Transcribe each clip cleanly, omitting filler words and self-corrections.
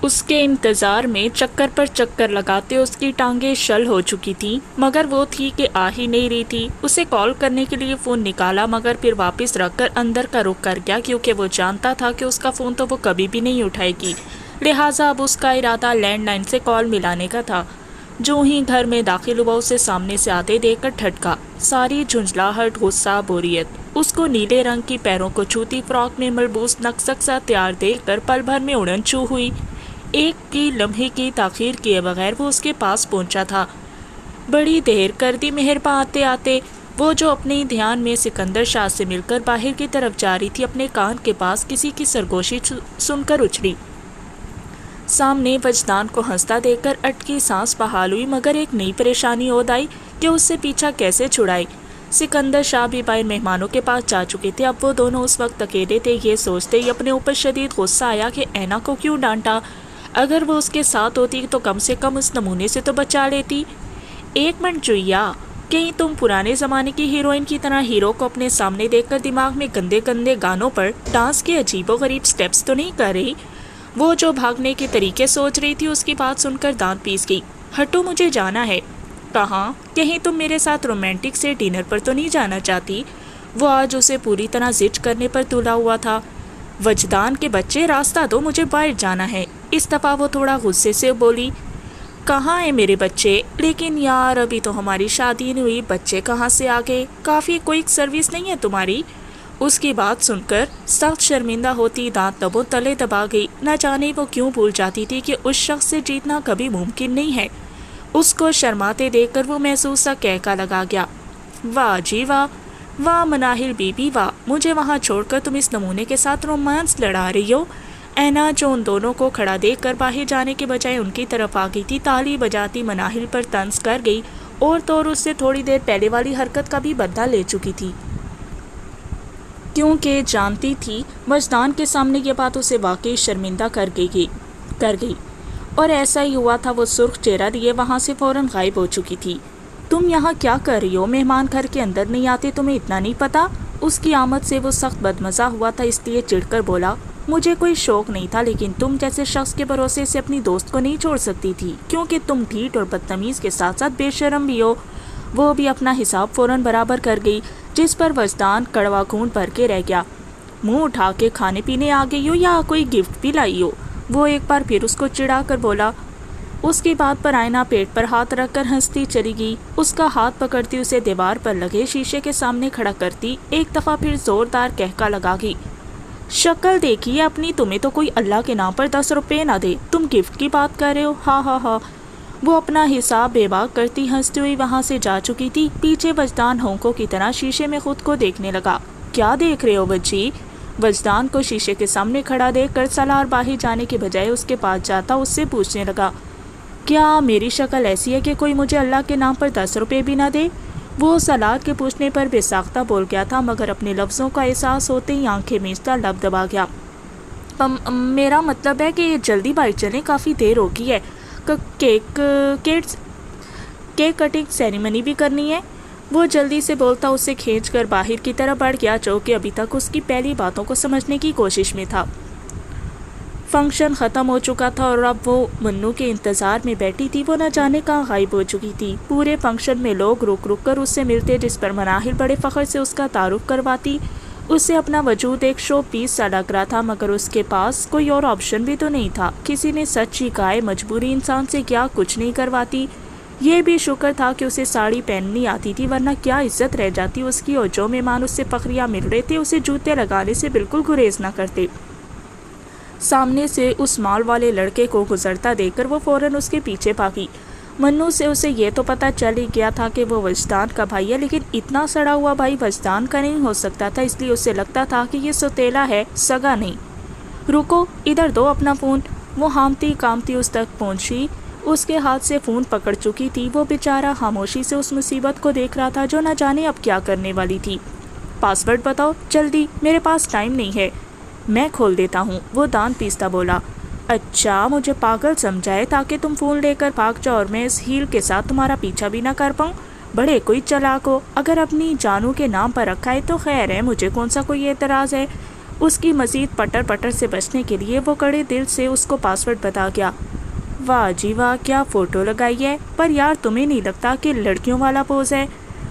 اس کے انتظار میں چکر پر چکر لگاتے اس کی ٹانگیں شل ہو چکی تھی، مگر وہ تھی کہ آ ہی نہیں رہی تھی۔ اسے کال کرنے کے لیے فون نکالا، مگر پھر واپس رکھ کر اندر کا رخ کر گیا، کیونکہ وہ جانتا تھا کہ اس کا فون تو وہ کبھی بھی نہیں اٹھائے گی، لہٰذا اب اس کا ارادہ لینڈ لائن سے کال ملانے کا تھا۔ جو ہی گھر میں داخل ہوا اسے سامنے سے آتے دیکھ کر ٹھٹکا، ساری جھنجھلاہٹ، غصہ، بوریت اس کو نیلے رنگ کی پیروں کو چھوتی فراک میں ملبوس نقصق سا تیار دیکھ کر پل بھر میں اڑن چھو ہوئی۔ ایک کی لمحے کی تاخیر کیے بغیر وہ اس کے پاس پہنچا تھا۔ بڑی دیر کر دی مہرباں آتے آتے۔ وہ جو اپنے دھیان میں سکندر شاہ سے مل کر باہر کی طرف جا رہی تھی، اپنے کان کے پاس کسی کی سرگوشی سن کر اچھلی۔ سامنے وجدان کو ہنستا دیکھ کر اٹکی سانس بحال ہوئی، مگر ایک نئی پریشانی عود آئی کہ اس سے پیچھا کیسے چھڑائے۔ سکندر شاہ بھی باہر مہمانوں کے پاس جا چکے تھے۔ اب وہ دونوں اس وقت اکیلے تھے۔ یہ سوچتے ہی اپنے اوپر شدید غصہ آیا کہ اینا کو کیوں ڈانٹا، اگر وہ اس کے ساتھ ہوتی تو کم سے کم اس نمونے سے تو بچا لیتی۔ ایک منٹ جویا، کہیں تم پرانے زمانے کی ہیروئن کی طرح ہیرو کو اپنے سامنے دیکھ کر دماغ میں گندے گندے گانوں پر ڈانس کے عجیب و غریب سٹیپس تو نہیں کر رہی؟ وہ جو بھاگنے کے طریقے سوچ رہی تھی، اس کی بات سن کر دانت پیس گئی۔ ہٹو، مجھے جانا ہے۔ کہاں؟ کہیں تم میرے ساتھ رومانٹک سے ڈنر پر تو نہیں جانا چاہتی؟ وہ آج اسے پوری طرح ضد کرنے پر تلا ہوا تھا۔ وجدان کے بچے، راستہ دو، مجھے باہر جانا ہے۔ اس دفعہ وہ تھوڑا غصے سے بولی۔ کہاں ہیں میرے بچے؟ لیکن یار، ابھی تو ہماری شادی نہیں ہوئی، بچے کہاں سے آ گئے؟ کافی کوئک سروس نہیں ہے تمہاری؟ اس کی بات سن کر سخت شرمندہ ہوتی دانت لبوں تلے دبا گئی۔ نہ جانے وہ کیوں بھول جاتی تھی کہ اس شخص سے جیتنا کبھی ممکن نہیں ہے۔ اس کو شرماتے دیکھ کر وہ محسوس سا کہکا لگا گیا۔ واہ جی واہ، واہ مناہل بی بی واہ، مجھے وہاں چھوڑ کر تم اس نمونے کے ساتھ رومانس لڑا رہی ہو؟ اینا جو ان دونوں کو کھڑا دیکھ کر باہر جانے کے بجائے ان کی طرف آ گئی تھی، تالی بجاتی مناہل پر طنز کر گئی، اور تو اور اس سے تھوڑی دیر پہلے والی حرکت کا بھی بدلہ لے چکی تھی، کیونکہ جانتی تھی وجدان کے سامنے یہ بات اسے واقعی شرمندہ کر گئی۔ اور ایسا ہی ہوا تھا۔ وہ سرخ چہرہ لیے وہاں سے فوراً غائب ہو چکی تھی۔ تم یہاں کیا کر رہی ہو؟ مہمان گھر کے اندر نہیں آتے، تمہیں اتنا نہیں پتا؟ اس کی آمد سے وہ سخت بدمزہ ہوا تھا، اس لیے چڑھ کر بولا، مجھے کوئی شوق نہیں تھا، لیکن تم جیسے شخص کے بھروسے سے اپنی دوست کو نہیں چھوڑ سکتی تھی، کیونکہ تم ڈھیٹ اور بدتمیز کے ساتھ ساتھ بے شرم بھی ہو۔ وہ بھی اپنا حساب فوراً برابر کر گئی، جس پر وجدان کڑوا خون بھر کے رہ گیا۔ منہ اٹھا کے کھانے پینے آ گئی ہو یا کوئی گفٹ بھی لائی ہو؟ وہ ایک بار پھر اس کو چڑھا کر بولا۔ اس کی بات پر آئینہ پیٹ پر ہاتھ رکھ کر ہنستی چلی گئی۔ اس کا ہاتھ پکڑتی اسے دیوار پر لگے شیشے کے سامنے کھڑا کرتی ایک دفعہ پھر زوردار کہکا لگا گئی۔ شکل دیکھیے اپنی، تمہیں تو کوئی اللہ کے نام پر 10 روپے نہ دے، تم گفٹ کی بات کر رہے ہو؟ ہاں ہاں ہاں۔ وہ اپنا حساب بے باک کرتی ہنستی ہوئی وہاں سے جا چکی تھی۔ پیچھے وجدان ہونکوں کی طرح شیشے میں خود کو دیکھنے لگا۔ کیا دیکھ رہے ہو بچی؟ وجدان کو شیشے کے سامنے کھڑا دیکھ کر سالار باہر جانے کے بجائے اس کے پاس جاتا اس سے پوچھنے لگا، کیا میری شکل ایسی ہے کہ کوئی مجھے اللہ کے نام پر 10 روپے بھی نہ دے؟ وہ سالار کے پوچھنے پر بے ساختہ بول گیا تھا، مگر اپنے لفظوں کا احساس ہوتے ہی آنکھیں میچتا لب دبا گیا۔ میرا مطلب ہے کہ جلدی باہر چلیں، کافی دیر ہو گئی ہے، کیک کٹنگ سیریمنی بھی کرنی ہے۔ وہ جلدی سے بولتا اسے کھینچ کر باہر کی طرف بڑھ گیا، جو کہ ابھی تک اس کی پہلی باتوں کو سمجھنے کی کوشش میں تھا۔ فنکشن ختم ہو چکا تھا اور اب وہ منو کے انتظار میں بیٹھی تھی۔ وہ نہ جانے کہاں غائب ہو چکی تھی۔ پورے فنکشن میں لوگ رک رک کر اس سے ملتے، جس پر مناہل بڑے فخر سے اس کا تعارف کرواتی۔ اس سے اپنا وجود ایک شو پیس سا لگ رہا تھا، مگر اس کے پاس کوئی اور آپشن بھی تو نہیں تھا۔ کسی نے سچ ہی کہا ہے، مجبوری انسان سے کیا کچھ نہیں کرواتی۔ یہ بھی شکر تھا کہ اسے ساڑی پہننی آتی تھی، ورنہ کیا عزت رہ جاتی اس کی، اور جو مہمان اس سے فخریہ مل رہے تھے اسے جوتے لگانے سے بالکل گریز نہ کرتے۔ سامنے سے اس مال والے لڑکے کو گزرتا دیکھ کر وہ فوراً اس کے پیچھے بھاگی۔ منو سے اسے یہ تو پتہ چل ہی گیا تھا کہ وہ وجدان کا بھائی ہے، لیکن اتنا سڑا ہوا بھائی وجدان کا نہیں ہو سکتا تھا، اس لیے اسے لگتا تھا کہ یہ سوتیلا ہے، سگا نہیں۔ رکو، ادھر دو اپنا فون۔ وہ ہامتی کامتی اس تک پہنچی، اس کے ہاتھ سے فون پکڑ چکی تھی۔ وہ بیچارہ خاموشی سے اس مصیبت کو دیکھ رہا تھا جو نہ جانے اب کیا کرنے والی تھی۔ پاس ورڈ بتاؤ جلدی، میرے پاس ٹائم نہیں ہے۔ میں کھول دیتا ہوں، وہ دانت پیستا بولا۔ اچھا، مجھے پاگل سمجھائے تاکہ تم فون لے کر بھاگ جاؤ اور میں اس ہیل کے ساتھ تمہارا پیچھا بھی نہ کر پاؤں؟ بڑے کوئی چلاک ہو، اگر اپنی جانوں کے نام پر رکھا ہے تو خیر ہے، مجھے کون سا کوئی اعتراض ہے۔ اس کی مزید پٹر پٹر سے بچنے کے لیے وہ کڑے دل سے اس کو پاسورڈ بتا گیا۔ واہ جی واہ، کیا فوٹو لگائی ہے، پر یار تمہیں نہیں لگتا کہ لڑکیوں والا پوز ہے؟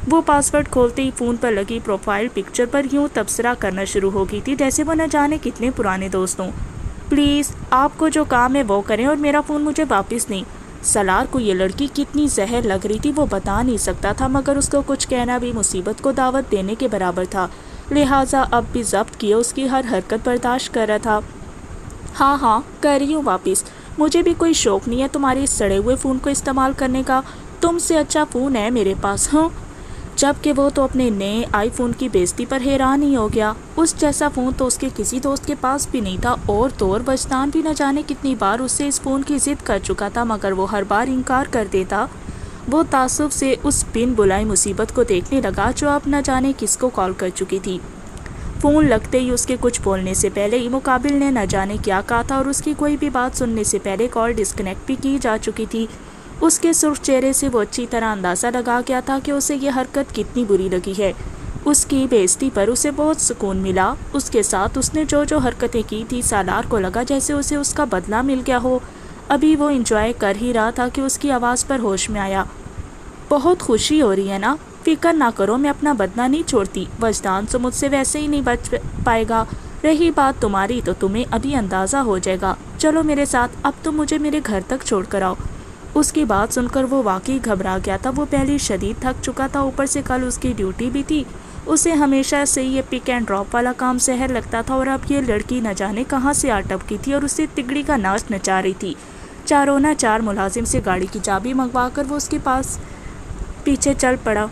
وہ پاسورڈ کھولتے ہی فون پر لگی پروفائل پکچر پر یوں تبصرہ کرنا شروع ہو گئی تھی جیسے وہ نہ جانے کتنے پرانے دوست ہوں۔ پلیز آپ کو جو کام ہے وہ کریں اور میرا فون مجھے واپس نہیں۔ سالار کو یہ لڑکی کتنی زہر لگ رہی تھی وہ بتا نہیں سکتا تھا، مگر اس کو کچھ کہنا بھی مصیبت کو دعوت دینے کے برابر تھا، لہٰذا اب بھی ضبط کیے اس کی ہر حرکت برداشت کر رہا تھا۔ ہاں کر رہی ہوں واپس، مجھے بھی کوئی شوق نہیں ہے تمہارے اس سڑے ہوئے فون کو استعمال کرنے کا، تم سے اچھا فون ہے میرے پاس۔ ہاں، جبکہ وہ تو اپنے نئے آئی فون کی بےزتی پر حیران ہی ہو گیا۔ اس جیسا فون تو اس کے کسی دوست کے پاس بھی نہیں تھا، اور تو اور وجدان بھی نہ جانے کتنی بار اس سے اس فون کی ضد کر چکا تھا، مگر وہ ہر بار انکار کر دیتا۔ وہ تعصب سے اس بن بلائی مصیبت کو دیکھنے لگا جو اب نہ جانے کس کو کال کر چکی تھی۔ فون لگتے ہی اس کے کچھ بولنے سے پہلے ہی مقابل نے نہ جانے کیا کہا تھا، اور اس کی کوئی بھی بات سننے سے پہلے کال ڈسکنیکٹ بھی کی جا چکی تھی۔ اس کے سرخ چہرے سے وہ اچھی طرح اندازہ لگا گیا تھا کہ اسے یہ حرکت کتنی بری لگی ہے۔ اس کی بے عزتی پر اسے بہت سکون ملا۔ اس کے ساتھ اس نے جو حرکتیں کی تھی سالار کو لگا جیسے اسے اس کا بدلہ مل گیا ہو۔ ابھی وہ انجوائے کر ہی رہا تھا کہ اس کی آواز پر ہوش میں آیا۔ بہت خوشی ہو رہی ہے نا؟ فکر نہ کرو، میں اپنا بدلہ نہیں چھوڑتی، وجدان سے مجھ سے ویسے ہی نہیں بچ پائے گا۔ رہی بات تمہاری تو تمہیں ابھی اندازہ ہو جائے گا، چلو میرے ساتھ، اب تم مجھے میرے گھر تک چھوڑ کر آؤ۔ اس کی بات سن کر وہ واقعی گھبرا گیا تھا۔ وہ پہلے شدید تھک چکا تھا، اوپر سے کل اس کی ڈیوٹی بھی تھی۔ اسے ہمیشہ سے یہ پک اینڈ ڈراپ والا کام زہر لگتا تھا، اور اب یہ لڑکی نہ جانے کہاں سے آ ٹپکی تھی اور اسے تگڑی کا ناچ نچا رہی تھی۔ چارونا چار ملازم سے گاڑی کی چابی منگوا کر وہ اس کے پاس پیچھے چل پڑا۔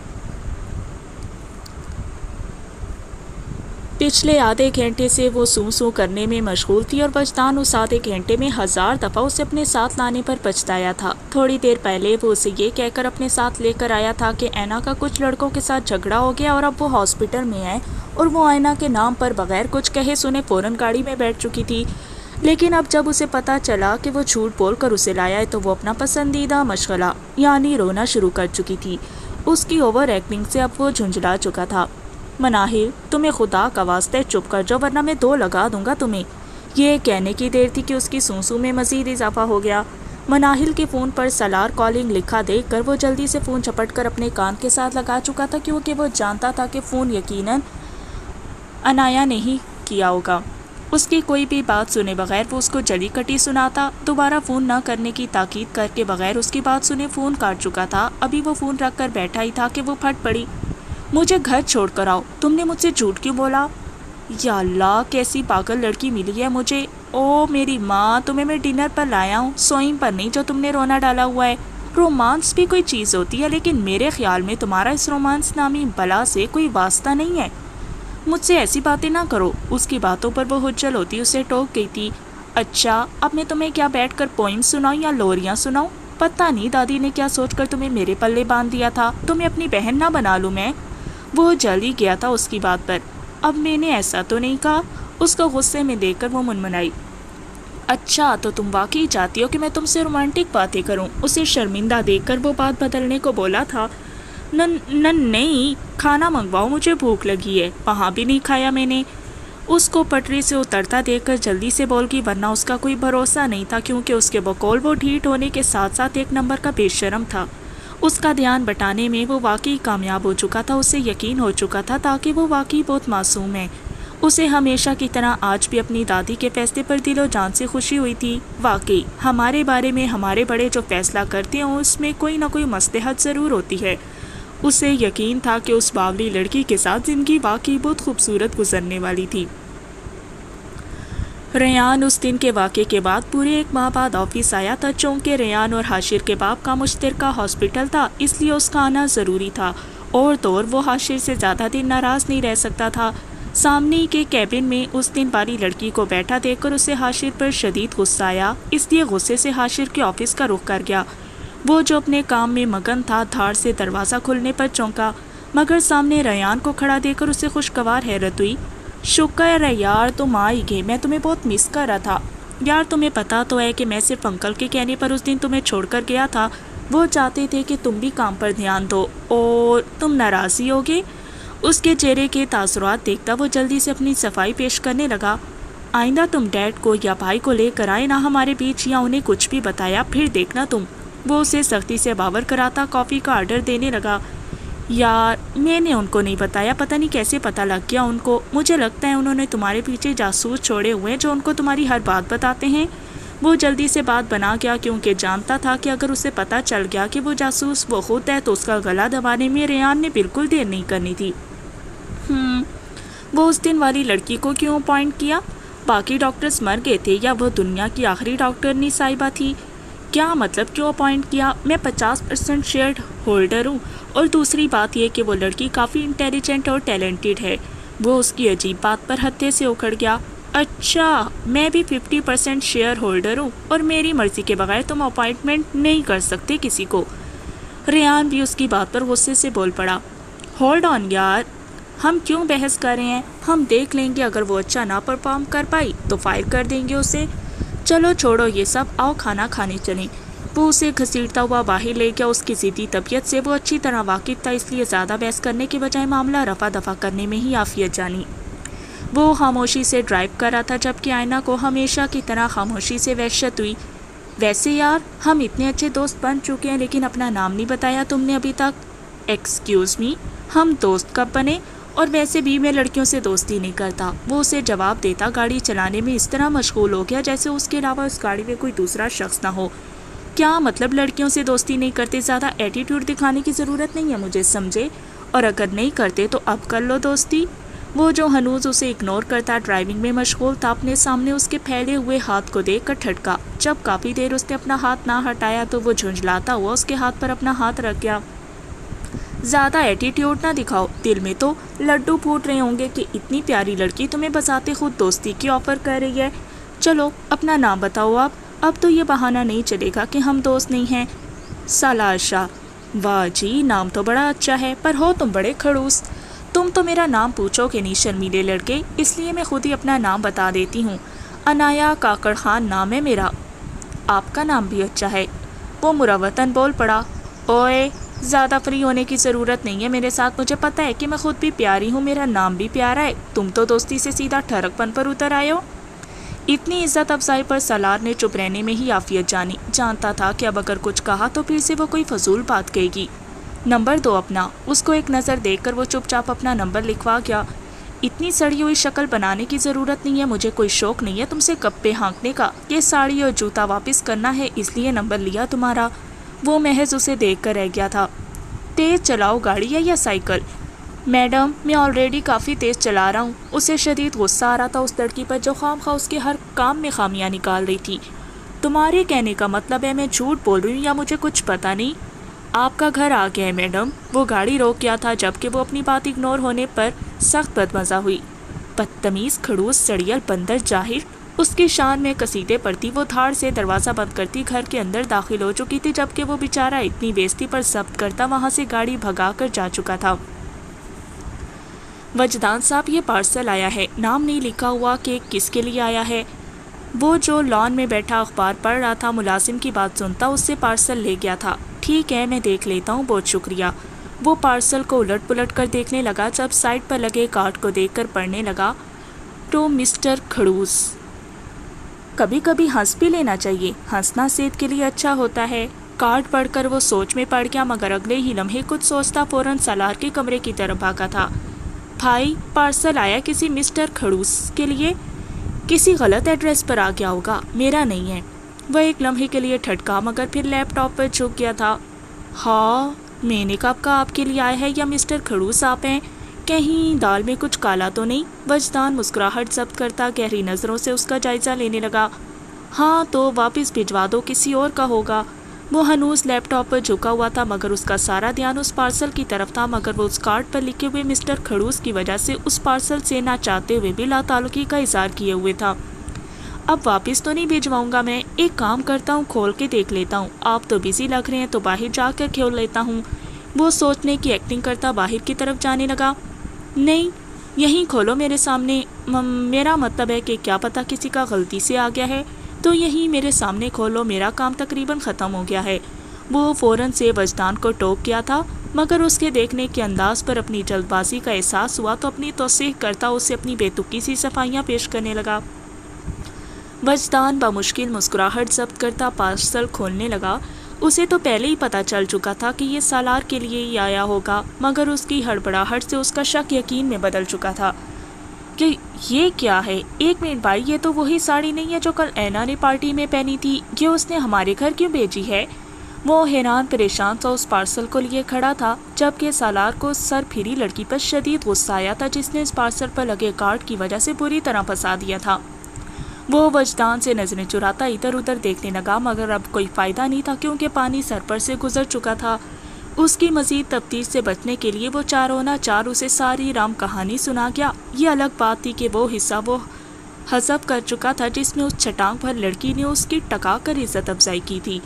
پچھلے آدھے گھنٹے سے وہ سو کرنے میں مشغول تھی، اور وجدان اس آدھے گھنٹے میں 1000 دفعہ اسے اپنے ساتھ لانے پر پچھتایا تھا۔ تھوڑی دیر پہلے وہ اسے یہ کہہ کر اپنے ساتھ لے کر آیا تھا کہ اینا کا کچھ لڑکوں کے ساتھ جھگڑا ہو گیا اور اب وہ ہاسپٹل میں ہے، اور وہ اینا کے نام پر بغیر کچھ کہے سنے فوراً گاڑی میں بیٹھ چکی تھی۔ لیکن اب جب اسے پتا چلا کہ وہ جھوٹ بول کر اسے لایا ہے تو وہ اپنا پسندیدہ مشغلہ یعنی رونا شروع کر چکی تھی۔ اس کی اوور ایکٹنگ سے اب وہ جھنجھلا چکا تھا۔ مناہل، تمہیں خدا کا واسطہ چپ کر جاؤ ورنہ میں 2 لگا دوں گا تمہیں۔ یہ کہنے کی دیر تھی کہ اس کی سونسو میں مزید اضافہ ہو گیا۔ مناہل کے فون پر سالار کالنگ لکھا دیکھ کر وہ جلدی سے فون چپٹ کر اپنے کان کے ساتھ لگا چکا تھا، کیونکہ وہ جانتا تھا کہ فون یقیناً انایا نے ہی کیا ہوگا۔ اس کی کوئی بھی بات سنے بغیر وہ اس کو جلی کٹی سناتا۔ دوبارہ فون نہ کرنے کی تاکید کر کے بغیر اس کی بات سنے فون کاٹ چکا تھا۔ ابھی وہ فون رکھ کر بیٹھا ہی تھا کہ وہ پھٹ پڑی۔ مجھے گھر چھوڑ کر آؤ، تم نے مجھ سے جھوٹ کیوں بولا؟ یا اللہ، کیسی پاگل لڑکی ملی ہے مجھے۔ او میری ماں، تمہیں میں ڈنر پر لایا ہوں، سوئنگ پر نہیں جو تم نے رونا ڈالا ہوا ہے۔ رومانس بھی کوئی چیز ہوتی ہے، لیکن میرے خیال میں تمہارا اس رومانس نامی بلا سے کوئی واسطہ نہیں ہے۔ مجھ سے ایسی باتیں نہ کرو۔ اس کی باتوں پر وہ حجل ہوتی اسے ٹوک گئی تھی۔ اچھا، اب میں تمہیں کیا بیٹھ کر پوئم سناؤں یا لوریاں سناؤں؟ پتہ نہیں دادی نے کیا سوچ کر تمہیں میرے پلے باندھ دیا تھا، تمہیں اپنی بہن نہ بنا لوں میں؟ وہ جل ہی گیا تھا اس کی بات پر۔ اب میں نے ایسا تو نہیں کہا، اس کو غصے میں دیکھ کر وہ منمنائی۔ اچھا، تو تم واقعی چاہتی ہو کہ میں تم سے رومانٹک باتیں کروں؟ اسے شرمندہ دیکھ کر وہ بات بدلنے کو بولا تھا۔ نہیں، کھانا منگواؤ، مجھے بھوک لگی ہے، وہاں بھی نہیں کھایا میں نے۔ اس کو پٹری سے اترتا دیکھ کر جلدی سے بول گئی، ورنہ اس کا کوئی بھروسہ نہیں تھا، کیونکہ اس کے بقول وہ ڈھیٹ ہونے کے ساتھ ساتھ ایک نمبر کا بے شرم تھا۔ اس کا دھیان بٹانے میں وہ واقعی کامیاب ہو چکا تھا۔ اسے یقین ہو چکا تھا تاکہ وہ واقعی بہت معصوم ہے۔ اسے ہمیشہ کی طرح آج بھی اپنی دادی کے فیصلے پر دل و جان سے خوشی ہوئی تھی۔ واقعی ہمارے بارے میں ہمارے بڑے جو فیصلہ کرتے ہیں اس میں کوئی نہ کوئی مصلحت ضرور ہوتی ہے۔ اسے یقین تھا کہ اس باولی لڑکی کے ساتھ زندگی واقعی بہت خوبصورت گزرنے والی تھی۔ ریان اس دن کے واقعے کے بعد پورے 1 ماہ بعد آفس آیا تھا۔ چونکہ ریان اور حاشر کے باپ کا مشترکہ ہاسپٹل تھا، اس لیے اس کا آنا ضروری تھا، اور تو اور وہ حاشر سے زیادہ دن ناراض نہیں رہ سکتا تھا۔ سامنے کے کیبن میں اس دن والی لڑکی کو بیٹھا دیکھ کر اسے حاشر پر شدید غصہ آیا، اس لیے غصے سے حاشر کے آفس کا رخ کر گیا۔ وہ جو اپنے کام میں مگن تھا دھاڑ سے دروازہ کھلنے پر چونکا، مگر سامنے ریان کو کھڑا دیکھ کر اسے خوشگوار حیرت ہوئی۔ شکر ہے یار تم آ ہی گئے، میں تمہیں بہت مس کر رہا تھا۔ یار تمہیں پتا تو ہے کہ میں صرف انکل کے کہنے پر اس دن تمہیں چھوڑ کر گیا تھا، وہ چاہتے تھے کہ تم بھی کام پر دھیان دو، اور تم ناراض ہی ہوگے۔ اس کے چہرے کے تاثرات دیکھتا وہ جلدی سے اپنی صفائی پیش کرنے لگا۔ آئندہ تم ڈیڈ کو یا بھائی کو لے کر آئے نہ ہمارے بیچ یا انہیں کچھ بھی بتایا، پھر دیکھنا تم۔ وہ اسے سختی سے باور کراتا کافی کا آرڈر دینے لگا۔ یار میں نے ان کو نہیں بتایا، پتہ نہیں کیسے پتہ لگ گیا ان کو۔ مجھے لگتا ہے انہوں نے تمہارے پیچھے جاسوس چھوڑے ہوئے ہیں جو ان کو تمہاری ہر بات بتاتے ہیں۔ وہ جلدی سے بات بنا گیا کیونکہ جانتا تھا کہ اگر اسے پتہ چل گیا کہ وہ جاسوس وہ خود ہے تو اس کا گلا دبانے میں ریان نے بالکل دیر نہیں کرنی تھی۔ وہ اس دن والی لڑکی کو کیوں اپوائنٹ کیا؟ باقی ڈاکٹرز مر گئے تھے یا وہ دنیا کی آخری ڈاکٹرنی صاحبہ تھی؟ کیا مطلب کیوں اپوائنٹ کیا؟ میں 50% شیئر ہولڈر ہوں، اور دوسری بات یہ کہ وہ لڑکی کافی انٹیلیجنٹ اور ٹیلنٹڈ ہے۔ وہ اس کی عجیب بات پر ہتھے سے اکھڑ گیا۔ اچھا میں بھی 50% شیئر ہولڈر ہوں اور میری مرضی کے بغیر تم اپوائنٹمنٹ نہیں کر سکتے کسی کو۔ ریان بھی اس کی بات پر غصے سے بول پڑا۔ ہولڈ آن یار، ہم کیوں بحث کر رہے ہیں؟ ہم دیکھ لیں گے، اگر وہ اچھا نہ پرفارم کر پائی تو فائر کر دیں گے اسے۔ چلو چھوڑو یہ سب، آؤ کھانا کھانے چلیں۔ وہ اسے گھسیٹتا ہوا باہر لے گیا۔ اس کی ضدی طبیعت سے وہ اچھی طرح واقف تھا، اس لیے زیادہ بحث کرنے کے بجائے معاملہ رفع دفع کرنے میں ہی عافیت جانی۔ وہ خاموشی سے ڈرائیو کر رہا تھا جبکہ آئینہ کو ہمیشہ کی طرح خاموشی سے وحشت ہوئی۔ ویسے یار ہم اتنے اچھے دوست بن چکے ہیں لیکن اپنا نام نہیں بتایا تم نے ابھی تک۔ ایکسکیوز می، ہم دوست کب بنے؟ اور ویسے بھی میں لڑکیوں سے دوستی نہیں کرتا۔ وہ اسے جواب دیتا گاڑی چلانے میں اس طرح مشغول ہو گیا جیسے اس کے علاوہ اس گاڑی میں کوئی دوسرا شخص نہ ہو۔ کیا مطلب لڑکیوں سے دوستی نہیں کرتے؟ زیادہ ایٹیٹیوڈ دکھانے کی ضرورت نہیں ہے مجھے، سمجھے؟ اور اگر نہیں کرتے تو اب کر لو دوستی۔ وہ جو ہنوز اسے اگنور کرتا ڈرائیونگ میں مشغول تھا، اپنے سامنے اس کے پھیلے ہوئے ہاتھ کو دیکھ کر ٹھٹکا۔ جب کافی دیر اس نے اپنا ہاتھ نہ ہٹایا تو وہ جھنجھلاتا ہوا اس کے ہاتھ پر اپنا ہاتھ رکھ گیا۔ زیادہ ایٹیٹیوڈ نہ دکھاؤ، دل میں تو لڈو پھوٹ رہے ہوں گے کہ اتنی پیاری لڑکی تمہیں بذات خود دوستی کی آفر کر رہی ہے۔ چلو اپنا نام بتاؤ اب تو یہ بہانہ نہیں چلے گا کہ ہم دوست نہیں ہیں۔ سالار شاہ۔ واہ جی، نام تو بڑا اچھا ہے، پر ہو تم بڑے کھڑوس۔ تم تو میرا نام پوچھو کہ نہیں شرمیلے لڑکے، اس لیے میں خود ہی اپنا نام بتا دیتی ہوں۔ انایا کاکڑ خان نام ہے میرا۔ آپ کا نام بھی اچھا ہے، وہ مروتاً بول پڑا۔ اوئے زیادہ فری ہونے کی ضرورت نہیں ہے میرے ساتھ، مجھے پتہ ہے کہ میں خود بھی پیاری ہوں، میرا نام بھی پیارا ہے۔ تم تو دوستی سے سیدھا ٹھڑک پن پر اتر آئے ہو۔ اتنی عزت افزائی پر سالار نے چپ رہنے میں ہی عافیت جانی۔ جانتا تھا کہ اب اگر کچھ کہا تو پھر سے وہ کوئی فضول بات کہے گی۔ نمبر دو اپنا۔ اس کو ایک نظر دیکھ کر وہ چپ چاپ اپنا نمبر لکھوا گیا۔ اتنی سڑی ہوئی شکل بنانے کی ضرورت نہیں ہے، مجھے کوئی شوق نہیں ہے تم سے گپے ہانکنے کا۔ یہ ساڑی اور جوتا واپس کرنا ہے اس لیے نمبر لیا تمہارا۔ وہ محض اسے دیکھ کر رہ گیا تھا۔ تیز چلاؤ گاڑی یا سائیکل؟ میڈم میں آلریڈی کافی تیز چلا رہا ہوں۔ اسے شدید غصہ آ رہا تھا اس لڑکی پر جو خام خواہ اس کے ہر کام میں خامیاں نکال رہی تھی۔ تمہارے کہنے کا مطلب ہے میں جھوٹ بول رہی ہوں یا مجھے کچھ پتہ نہیں؟ آپ کا گھر آ گیا ہے میڈم۔ وہ گاڑی روک گیا تھا جبکہ وہ اپنی بات اگنور ہونے پر سخت بدمزہ ہوئی۔ بدتمیز، کھڑوس، سڑیل، بندر، جاہل۔ اس کی شان میں قصیدے پڑھتی وہ دھاڑ سے دروازہ بند کرتی گھر کے اندر داخل ہو چکی تھی جبکہ وہ بیچارہ اتنی بےزتی پر ضبط کرتا وہاں سے گاڑی بھگا کر جا چکا تھا۔ وجدان صاحب یہ پارسل آیا ہے، نام نہیں لکھا ہوا کہ کس کے لیے آیا ہے۔ وہ جو لان میں بیٹھا اخبار پڑھ رہا تھا ملازم کی بات سنتا اس سے پارسل لے گیا تھا۔ ٹھیک ہے میں دیکھ لیتا ہوں، بہت شکریہ۔ وہ پارسل کو الٹ پلٹ کر دیکھنے لگا، جب سائڈ پر لگے کارڈ کو دیکھ کر پڑھنے لگا تو مسٹر کھڑوس۔ کبھی کبھی ہنس بھی لینا چاہیے، ہنسنا صحت کے لیے اچھا ہوتا ہے۔ کارڈ پڑھ کر وہ سوچ میں پڑ گیا مگر اگلے ہی لمحے کچھ سوچتا فوراً سالار کے کمرے کی طرف بھاگا تھا۔ بھائی پارسل آیا کسی مسٹر کھڑوس کے لیے، کسی غلط ایڈریس پر آ گیا ہوگا، میرا نہیں ہے۔ وہ ایک لمحے کے لیے ٹھٹکا مگر پھر لیپ ٹاپ پر جھک گیا تھا۔ ہاں میں نے کب کہا آپ کے لیے آیا ہے یا مسٹر کھڑوس آپ ہیں؟ کہیں دال میں کچھ کالا تو نہیں؟ وجدان مسکراہٹ ضبط کرتا گہری نظروں سے اس کا جائزہ لینے لگا۔ ہاں تو واپس بھجوا دو، کسی اور کا ہوگا۔ وہ ہنوز لیپ ٹاپ پر جھکا ہوا تھا مگر اس کا سارا دھیان اس پارسل کی طرف تھا، مگر وہ اس کارڈ پر لکھے ہوئے مسٹر کھڑوس کی وجہ سے اس پارسل سے نہ چاہتے ہوئے بھی لا تعلقی کا اظہار کیے ہوئے تھا۔ اب واپس تو نہیں بھیجواؤں گا میں، ایک کام کرتا ہوں کھول کے دیکھ لیتا ہوں، آپ تو بزی لگ رہے ہیں تو باہر جا کر کھول لیتا ہوں۔ وہ سوچنے کی ایکٹنگ کرتا باہر کی طرف جانے لگا۔ نہیں یہیں کھولو میرے سامنے، میرا مطلب ہے کہ کیا پتہ کسی کا غلطی سے آ گیا ہے، تو یہیں میرے سامنے کھولو، میرا کام تقریباً ختم ہو گیا ہے۔ وہ فوراً سے وجدان کو ٹوک گیا تھا، مگر اس کے دیکھنے کے انداز پر اپنی جلد بازی کا احساس ہوا تو اپنی توثیق کرتا اسے اپنی بے تکی سی صفائیاں پیش کرنے لگا۔ وجدان بمشکل مسکراہٹ ضبط کرتا پارسل کھولنے لگا۔ اسے تو پہلے ہی پتہ چل چکا تھا کہ یہ سالار کے لیے ہی آیا ہوگا، مگر اس کی ہڑبڑاہٹ سے اس کا شک یقین میں بدل چکا تھا کہ یہ کیا ہے۔ ایک منٹ بھائی، یہ تو وہی ساڑی نہیں ہے جو کل اینا نے پارٹی میں پہنی تھی، یہ اس نے ہمارے گھر کیوں بھیجی ہے؟ وہ حیران پریشان سا اس پارسل کو لیے کھڑا تھا، جبکہ سالار کو سر پھری لڑکی پر شدید غصہ آیا تھا جس نے اس پارسل پر لگے کارڈ کی وجہ سے بری طرح پھنسا دیا تھا۔ وہ وجدان سے نظریں چراتا ادھر ادھر دیکھنے لگا، مگر اب کوئی فائدہ نہیں تھا کیونکہ پانی سر پر سے گزر چکا تھا۔ اس کی مزید تفتیش سے بچنے کے لیے وہ چارونا چار اسے ساری رام کہانی سنا گیا۔ یہ الگ بات تھی کہ وہ حصہ وہ حذف کر چکا تھا جس میں اس چھٹانگ پر لڑکی نے اس کی ٹکا کر عزت افزائی کی تھی۔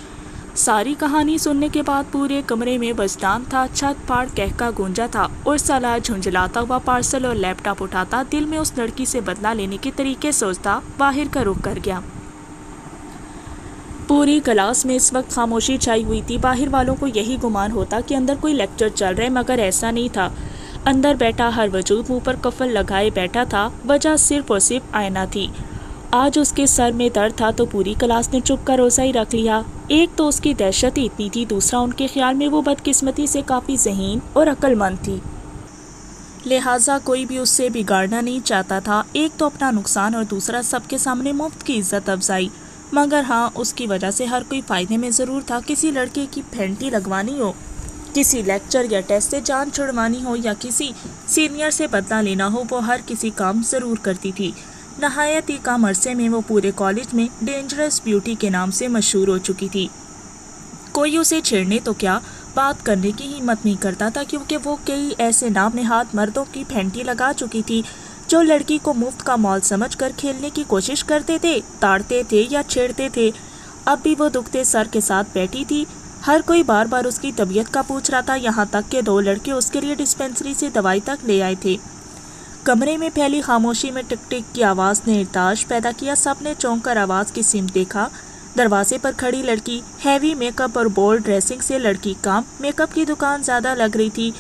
ساری کہانی سننے کے بعد پورے کمرے میں وجدان تھا چھت پھاڑ کہکا گونجا تھا، اور سالار جھنجھلاتا ہوا پارسل اور لیپ ٹاپ اٹھاتا دل میں اس لڑکی سے بدلہ لینے کے طریقے سوچتا باہر کا رخ کر گیا۔ پوری کلاس میں اس وقت خاموشی چھائی ہوئی تھی۔ باہر والوں کو یہی گمان ہوتا کہ اندر کوئی لیکچر چل رہا ہے، مگر ایسا نہیں تھا۔ اندر بیٹھا ہر وجود منہ پر کفل لگائے بیٹھا تھا، وجہ صرف اور صرف آئینہ تھی۔ آج اس کے سر میں درد تھا تو پوری کلاس نے چپ کا روزہ ہی رکھ لیا۔ ایک تو اس کی دہشت ہی اتنی تھی، دوسرا ان کے خیال میں وہ بدقسمتی سے کافی ذہین اور عقل مند تھی، لہٰذا کوئی بھی اس سے بگاڑنا نہیں چاہتا تھا۔ ایک تو اپنا نقصان اور دوسرا سب کے سامنے مفت کی عزت افزائی۔ مگر ہاں، اس کی وجہ سے ہر کوئی فائدے میں ضرور تھا۔ کسی لڑکے کی پھینٹی لگوانی ہو، کسی لیکچر یا ٹیسٹ سے جان چھڑوانی ہو، یا کسی سینئر سے بدلہ لینا ہو، وہ ہر کسی کام ضرور کرتی تھی۔ نہایت ہی کم عرصے میں وہ پورے کالج میں ڈینجرس بیوٹی کے نام سے مشہور ہو چکی تھی۔ کوئی اسے چھیڑنے تو کیا، بات کرنے کی ہمت نہیں کرتا تھا، کیونکہ وہ کئی ایسے نام نہاد مردوں کی پھینٹی لگا چکی تھی جو لڑکی کو مفت کا مال سمجھ کر کھیلنے کی کوشش کرتے تھے، تاڑتے تھے یا چھیڑتے تھے۔ اب بھی وہ دکھتے سر کے ساتھ بیٹھی تھی۔ ہر کوئی بار بار اس کی طبیعت کا پوچھ رہا تھا، یہاں تک کہ 2 لڑکے اس کے لیے ڈسپینسری سے دوائی تک لے آئے تھے۔ کمرے میں پھیلی خاموشی میں ٹک ٹک کی آواز نے ارتعاش پیدا کیا۔ سب نے چونک کر آواز کی سمت دیکھا۔ دروازے پر کھڑی لڑکی، ہیوی میک اپ اور بولڈ ڈریسنگ سے لڑکی کام میک اپ کی دکان زیادہ لگ رہی تھی۔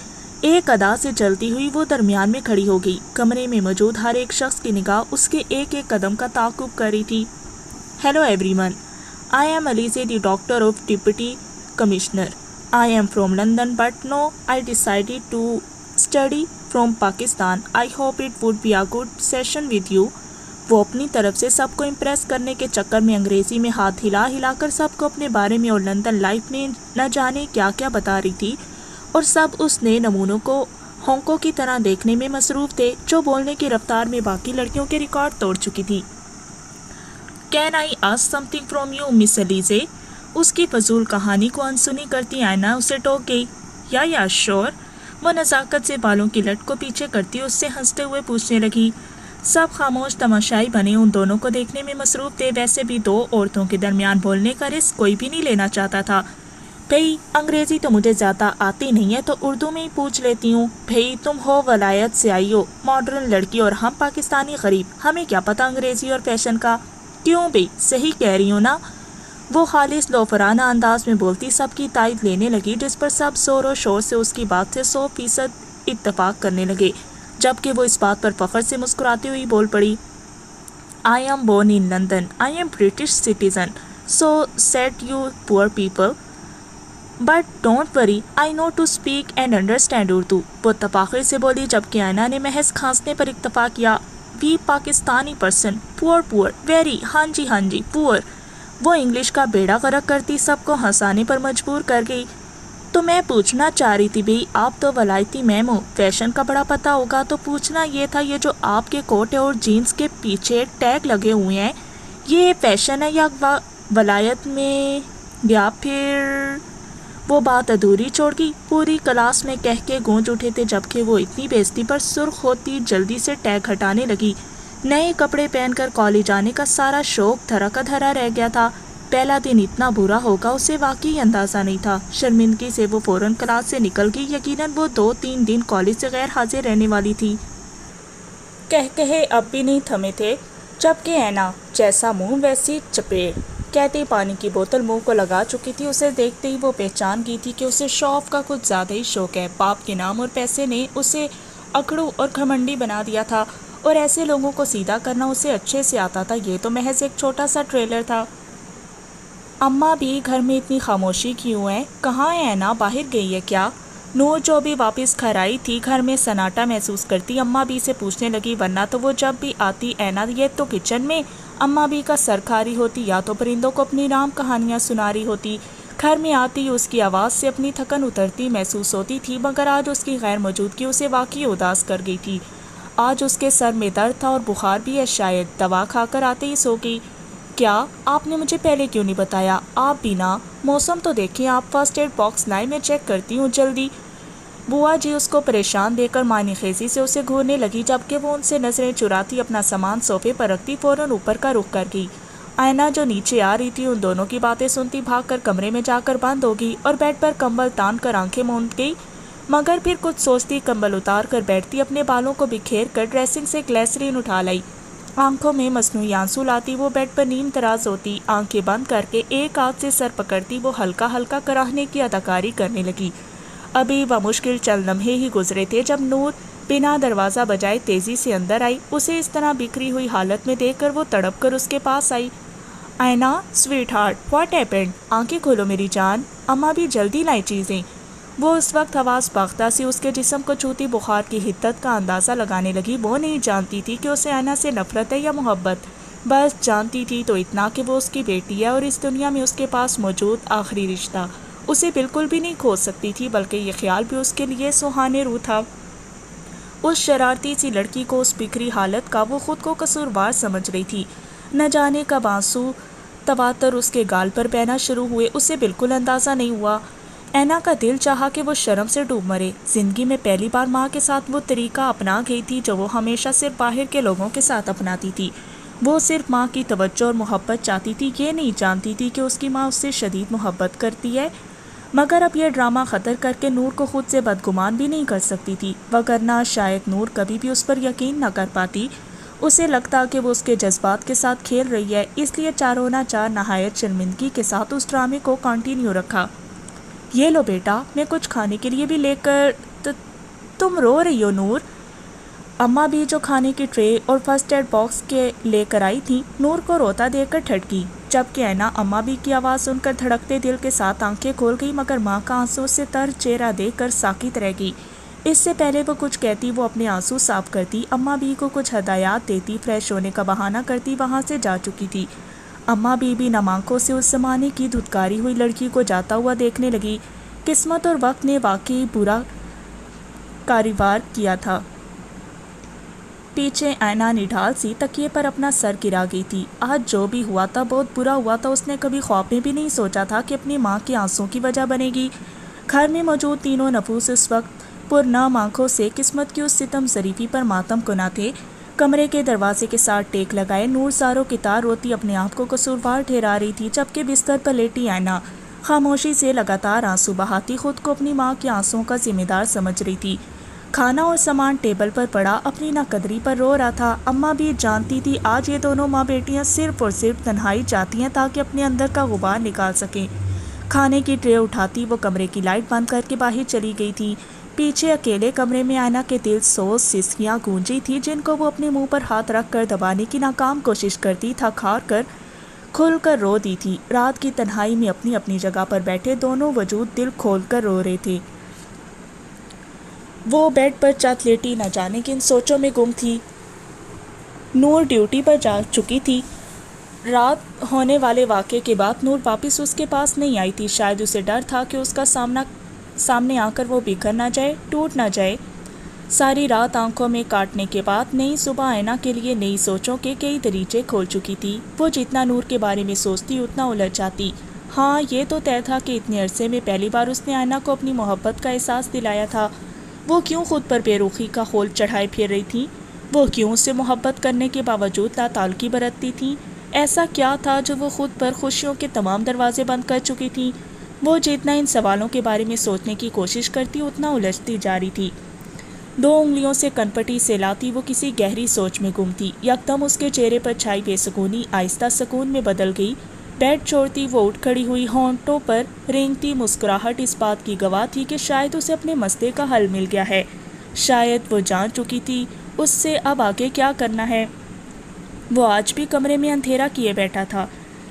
ایک ادا سے چلتی ہوئی وہ درمیان میں کھڑی ہو گئی۔ کمرے میں موجود ہر ایک شخص کی نگاہ اس کے ایک ایک قدم کا تعاقب کر رہی تھی۔ Hello every one, I am Alizeh the doctor of deputy commissioner. I am from London but no, I decided to study from Pakistan. I hope it would be a good session with you. وہ اپنی طرف سے سب کو impress کرنے کے چکر میں انگریزی میں ہاتھ ہلا ہلا کر سب کو اپنے بارے میں اور لندن لائف میں نہ جانے کیا کیا بتا رہی تھی، اور سب اس نئے نمونوں کو ہونکوں کی طرح دیکھنے میں مصروف تھے جو بولنے کی رفتار میں باقی لڑکیوں کے ریکارڈ توڑ چکی تھی۔ Can I ask something from you, Miss Alize? اس کی فضول کہانی کو انسنی کرتی آئینہ اسے ٹوک گئی۔ یا شور، وہ نزاکت سے بالوں کی لٹ کو پیچھے کرتی اس سے ہنستے ہوئے پوچھنے لگی۔ سب خاموش تماشائی بنے ان دونوں کو دیکھنے میں مصروف تھے۔ ویسے بھی 2 عورتوں کے درمیان بولنے کا رسک کوئی بھی نہیں لینا چاہتا تھا۔ بھئی انگریزی تو مجھے زیادہ آتی نہیں ہے تو اردو میں ہی پوچھ لیتی ہوں۔ بھئی تم ہو ولایت سے آئی ہو، ماڈرن لڑکی، اور ہم پاکستانی غریب، ہمیں کیا پتہ انگریزی اور فیشن کا؟ کیوں بھئی، صحیح کہہ رہی ہوں نا؟ وہ خالص لوفرانہ انداز میں بولتی سب کی تائید لینے لگی، جس پر سب زور و شور سے اس کی بات سے 100% اتفاق کرنے لگے، جبکہ وہ اس بات پر فخر سے مسکراتی ہوئی بول پڑی۔ I am born in London. I am British citizen. So said you poor people. But don't worry, I know to speak and understand Urdu. وہ تفاخر سے بولی، جبکہ آئینہ نے محض کھانسنے پر اکتفا کیا۔ We Pakistani person, poor, very, ہاں جی poor. وہ انگلش کا بیڑا غرق کرتی سب کو ہنسانے پر مجبور کر گئی۔ تو میں پوچھنا چاہ رہی تھی بھئی، آپ تو ولایتی میم ہو، فیشن کا بڑا پتہ ہوگا، تو پوچھنا یہ تھا یہ جو آپ کے کوٹ اور جینز کے پیچھے ٹیگ لگے ہوئے ہیں، یہ فیشن ہے یا ولایت میں، یا پھر؟ وہ بات ادھوری چھوڑ گئی۔ پوری کلاس میں کہہ کے گونج اٹھے تھے، جبکہ وہ اتنی بےعزتی پر سرخ ہوتی جلدی سے ٹیگ ہٹانے لگی۔ نئے کپڑے پہن کر کالج جانے کا سارا شوق دھرا کا دھرا رہ گیا تھا۔ پہلا دن اتنا برا ہوگا اسے واقعی اندازہ نہیں تھا۔ شرمندگی سے وہ فوراً کلاس سے نکل گئی۔ یقیناً وہ 2-3 دن کالج سے غیر حاضر رہنے والی تھی۔ کہے اب بھی نہیں تھمے تھے، جبکہ اینا جیسا منہ ویسی چپیڑ، کہتے ہی پانی کی بوتل منہ کو لگا چکی تھی۔ اسے دیکھتے ہی وہ پہچان گئی تھی کہ اسے شوف کا کچھ زیادہ ہی شوق ہے۔ باپ کے نام اور پیسے نے اسے اکڑو اور گھمنڈی بنا دیا تھا، اور ایسے لوگوں کو سیدھا کرنا اسے اچھے سے آتا تھا۔ یہ تو محض ایک چھوٹا سا ٹریلر تھا۔ اماں بھی گھر میں اتنی خاموشی کیوں ہے؟ کہاں ہے اینا؟ باہر گئی ہے کیا؟ نور جو بھی واپس گھر آئی تھی گھر میں سناٹا محسوس کرتی اماں بھی سے پوچھنے لگی، ورنہ تو وہ جب بھی آتی اینا یہ تو کچن میں اماں بھی کا سر کھا رہی ہوتی یا تو پرندوں کو اپنی رام کہانیاں سنا رہی ہوتی۔ گھر میں آتی اس کی آواز سے اپنی تھکن اترتی محسوس ہوتی تھی، مگر آج اس کی غیر موجودگی اسے واقعی اداس کر گئی تھی۔ آج اس کے سر میں درد تھا اور بخار بھی ہے، شاید دوا کھا کر آتے ہی سو گئی۔ کیا آپ نے مجھے پہلے کیوں نہیں بتایا؟ آپ بھی نا، موسم تو دیکھیں، آپ فرسٹ ایڈ باکس لائیں، میں چیک کرتی ہوں جلدی۔ بوا جی اس کو پریشان دے کر معنی خیزی سے اسے گھورنے لگی، جبکہ وہ ان سے نظریں چراتی اپنا سامان صوفے پر رکھتی فوراً اوپر کا رخ کر گئی۔ آئینہ جو نیچے آ رہی تھی ان دونوں کی باتیں سنتی بھاگ کر کمرے میں جا کر بند ہوگی اور بیڈ پر کمبل تان کر آنکھیں موند گئی، مگر پھر کچھ سوچتی کمبل اتار کر بیٹھتی، اپنے بالوں کو بکھیر کر ڈریسنگ سے گلیسرین اٹھا لائی، آنکھوں میں مصنوعی آنسو لاتی وہ بیڈ پر نیم تراز ہوتی، آنکھیں بند کر کے ایک ہاتھ سے سر پکڑتی وہ ہلکا ہلکا کراہنے کی اداکاری کرنے لگی۔ ابھی بمشکل چند لمحے ہی گزرے تھے جب نور بنا دروازہ بجائے تیزی سے اندر آئی۔ اسے اس طرح بکھری ہوئی حالت میں دیکھ کر وہ تڑپ کر اس کے پاس آئی۔ آئینہ سویٹ ہارٹ، واٹ ہیپنڈ؟ آنکھیں کھولو میری جان، اماں بھی جلدی لائیں چیزیں۔ وہ اس وقت حواس باختہ سی اس کے جسم کو چھوتی بخار کی حدت کا اندازہ لگانے لگی۔ وہ نہیں جانتی تھی کہ اسے آئینہ سے نفرت ہے یا محبت، بس جانتی تھی تو اتنا کہ وہ اس کی بیٹی ہے اور اس دنیا میں اس کے پاس موجود آخری رشتہ اسے بالکل بھی نہیں کھو سکتی تھی، بلکہ یہ خیال بھی اس کے لیے سہانے روح تھا۔ اس شرارتی سی لڑکی کو اس بکھری حالت کا وہ خود کو قصوروار سمجھ رہی تھی۔ نہ جانے کب آنسو تواتر اس کے گال پر بہنا شروع ہوئے، اسے بالکل اندازہ نہیں ہوا۔ اینا کا دل چاہا کہ وہ شرم سے ڈوب مرے۔ زندگی میں پہلی بار ماں کے ساتھ وہ طریقہ اپنا گئی تھی جو وہ ہمیشہ صرف باہر کے لوگوں کے ساتھ اپناتی تھی۔ وہ صرف ماں کی توجہ اور محبت چاہتی تھی، یہ نہیں جانتی تھی کہ اس کی ماں اس سے شدید محبت کرتی ہے۔ مگر اب یہ ڈرامہ خطر کر کے نور کو خود سے بدگمان بھی نہیں کر سکتی تھی، وگرنہ شاید نور کبھی بھی اس پر یقین نہ کر پاتی۔ اسے لگتا کہ وہ اس کے جذبات کے ساتھ کھیل رہی ہے، اس لیے چاروں نہ چار نہایت شرمندگی کے ساتھ اس ڈرامے کو کنٹینیو رکھا۔ یہ لو بیٹا، میں کچھ کھانے کے لیے بھی لے کر تم رو رہی ہو نور؟ اماں بھی جو کھانے کی ٹرے اور فرسٹ ایڈ باکس کے لے کر آئی تھی نور کو روتا دیکھ کر ٹھٹکی، جبکہ اینا اماں بھی کی آواز سن کر دھڑکتے دل کے ساتھ آنکھیں کھول گئی، مگر ماں کا آنسو سے تر چہرہ دیکھ کر ساکت رہ گئی۔ اس سے پہلے وہ کچھ کہتی وہ اپنے آنسو صاف کرتی، اماں بھی کو کچھ ہدایات دیتی، فریش ہونے کا بہانہ کرتی وہاں سے جا چکی تھی۔ اماں بھی نم آنکھوں سے اس زمانے کی دھتکاری ہوئی لڑکی کو جاتا ہوا دیکھنے لگی۔ قسمت اور وقت نے واقعی برا کاروبار کیا تھا۔ پیچھے اینا نڈھال سی تکیے پر اپنا سر گرا گئی تھی۔ آج جو بھی ہوا تھا بہت برا ہوا تھا، اس نے کبھی خواب میں بھی نہیں سوچا تھا کہ اپنی ماں کے آنسوں کی وجہ بنے گی۔ گھر میں موجود تینوں نفوس اس وقت پرنم آنکھوں سے قسمت کی اس ستم ظریفی پر ماتم کنا تھے۔ کمرے کے دروازے کے ساتھ ٹیک لگائے نور ساروں کی تار روتی اپنے آپ کو قصوروار ٹھہرا رہی تھی، جبکہ بستر پر لیٹی اینا خاموشی سے لگاتار آنسو بہاتی خود کو اپنی ماں کے آنسوں کا ذمہ دار سمجھ رہی تھی۔ کھانا اور سامان ٹیبل پر پڑا اپنی ناقدری پر رو رہا تھا۔ اماں بھی جانتی تھی آج یہ دونوں ماں بیٹیاں صرف اور صرف تنہائی چاہتی ہیں تاکہ اپنے اندر کا غبار نکال سکیں۔ کھانے کی ٹرے اٹھاتی وہ کمرے کی لائٹ بند کر کے باہر چلی گئی تھی۔ پیچھے اکیلے کمرے میں آئینہ کے دل سوز سسکیاں گونجی تھی جن کو وہ اپنے منہ پر ہاتھ رکھ کر دبانے کی ناکام کوشش کرتی، تھک ہار کر کھل کر رو دی تھی۔ رات کی تنہائی میں اپنی اپنی جگہ پر بیٹھے دونوں وجود دل کھول کر رو رہے تھے۔ وہ بیڈ پر چت لیٹی نہ جانے کن سوچوں میں گم تھی۔ نور ڈیوٹی پر جا چکی تھی۔ رات ہونے والے واقعے کے بعد نور واپس اس کے پاس نہیں آئی تھی، شاید اسے ڈر تھا کہ اس کا سامنے آ کر وہ بکھر نہ جائے، ٹوٹ نہ جائے۔ ساری رات آنکھوں میں کاٹنے کے بعد نئی صبح آئینہ کے لیے نئی سوچوں کے کئی دریچے کھول چکی تھی۔ وہ جتنا نور کے بارے میں سوچتی اتنا الجھ جاتی۔ ہاں یہ تو طے تھا کہ اتنے عرصے میں پہلی بار اس نے آئینہ کو اپنی محبت کا احساس دلایا تھا۔ وہ کیوں خود پر بے رخی کا خول چڑھائے پھر رہی تھی؟ وہ کیوں اس سے محبت کرنے کے باوجود لا تعلقی برتتی تھی؟ ایسا کیا تھا جو وہ خود پر خوشیوں کے تمام دروازے بند کر چکی تھی؟ وہ جتنا ان سوالوں کے بارے میں سوچنے کی کوشش کرتی اتنا الجھتی جا رہی تھی۔ دو انگلیوں سے کنپٹی سے لاتی وہ کسی گہری سوچ میں گم تھی۔ یکدم اس کے چہرے پر چھائی بے سکونی آہستہ سکون میں بدل گئی۔ بیڈ چھوڑتی وہ اٹھ کھڑی ہوئی، ہونٹوں پر رینگتی مسکراہٹ اس بات کی گواہ تھی کہ شاید اسے اپنے مسئلے کا حل مل گیا ہے۔ شاید وہ جان چکی تھی اس سے اب آگے کیا کرنا ہے۔ وہ آج بھی کمرے میں اندھیرا کیے بیٹھا تھا،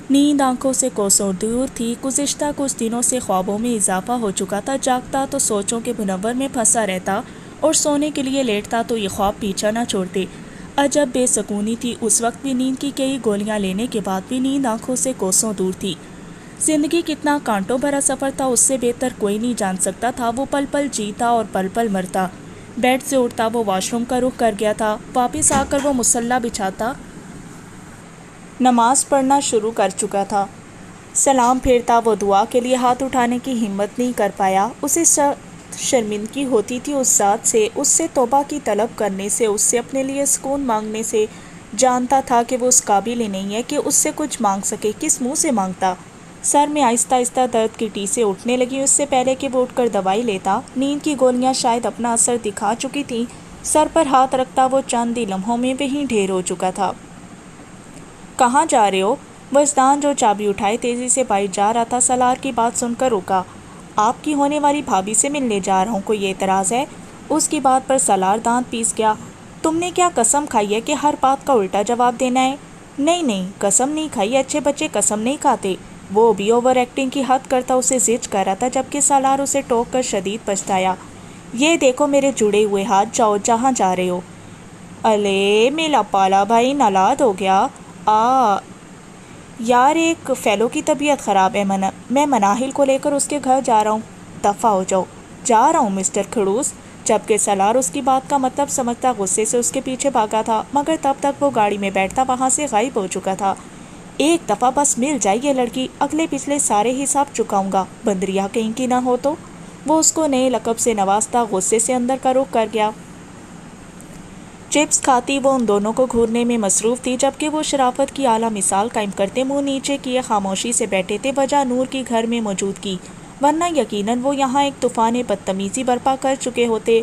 نیند آنکھوں سے کوسوں دور تھی۔ گزشتہ کچھ دنوں سے خوابوں میں اضافہ ہو چکا تھا، جاگتا تو سوچوں کے منور میں پھنسا رہتا اور سونے کے لیے لیٹتا تو یہ خواب پیچھا نہ چھوڑتے۔ عجب بے سکونی تھی، اس وقت بھی نیند کی کئی گولیاں لینے کے بعد بھی نیند آنکھوں سے کوسوں دور تھی۔ زندگی کتنا کانٹوں بھرا سفر تھا، اس سے بہتر کوئی نہیں جان سکتا تھا۔ وہ پل پل جیتا اور پل پل مرتا۔ بیڈ سے اٹھتا وہ واش روم کا رخ کر گیا تھا، واپس آ کر وہ مصلی بچھاتا نماز پڑھنا شروع کر چکا تھا۔ سلام پھیرتا وہ دعا کے لیے ہاتھ اٹھانے کی ہمت نہیں کر پایا۔ اسے شرمندگی ہوتی تھی اس ذات سے، اس سے توبہ کی طلب کرنے سے، اس سے اپنے لیے سکون مانگنے سے۔ جانتا تھا کہ وہ اس قابل ہی نہیں ہے کہ اس سے کچھ مانگ سکے، کس منہ سے مانگتا۔ سر میں آہستہ آہستہ درد کی ٹیسیں اٹھنے لگیں، اس سے پہلے کہ وہ اٹھ کر دوائی لیتا۔ نیند کی گولیاں شاید اپنا اثر دکھا چکی تھیں۔ سر پر ہاتھ رکھتا وہ چند ہی لمحوں میں وہیں ڈھیر ہو چکا تھا۔ کہاں جا رہے ہو؟ وجدان جو چابی اٹھائے تیزی سے باہر جا رہا تھا، سالار کی بات سن کر رکا۔ آپ کی ہونے والی بھابھی سے ملنے جا رہا ہوں، کوئی اعتراض ہے؟ اس کی بات پر سالار دانت پیس گیا۔ تم نے کیا قسم کھائی ہے کہ ہر بات کا الٹا جواب دینا ہے؟ نہیں نہیں، قسم نہیں کھائی، اچھے بچے قسم نہیں کھاتے۔ وہ بھی اوور ایکٹنگ کی حد کرتا اسے زج کر رہا تھا، جبکہ سالار اسے ٹوک کر شدید پچھتایا۔ یہ دیکھو میرے جڑے ہوئے ہاتھ، جاؤ جہاں جا رہے ہو۔ الے میلا پالا بھائی نالاد ہو گیا۔ یار ایک فیلو کی طبیعت خراب ہے، میں مناہل کو لے کر اس کے گھر جا رہا ہوں۔ دفع ہو جاؤ۔ جا رہا ہوں مسٹر کھڑوس۔ جبکہ سالار اس کی بات کا مطلب سمجھتا غصے سے اس کے پیچھے بھاگا تھا، مگر تب تک وہ گاڑی میں بیٹھتا وہاں سے غائب ہو چکا تھا۔ ایک دفعہ بس مل جائے یہ لڑکی، اگلے پچھلے سارے حساب چکاؤں گا، بندریا کہیں کی نہ ہو تو۔ وہ اس کو نئے لقب سے نوازتا غصے سے اندر کا رخ کر گیا۔ چپس کھاتی وہ ان دونوں کو گھورنے میں مصروف تھی، جبکہ وہ شرافت کی اعلیٰ مثال قائم کرتے منہ نیچے کیے خاموشی سے بیٹھے تھے، وجہ نور کی گھر میں موجود کی، ورنہ یقیناً وہ یہاں ایک طوفان بدتمیزی برپا کر چکے ہوتے۔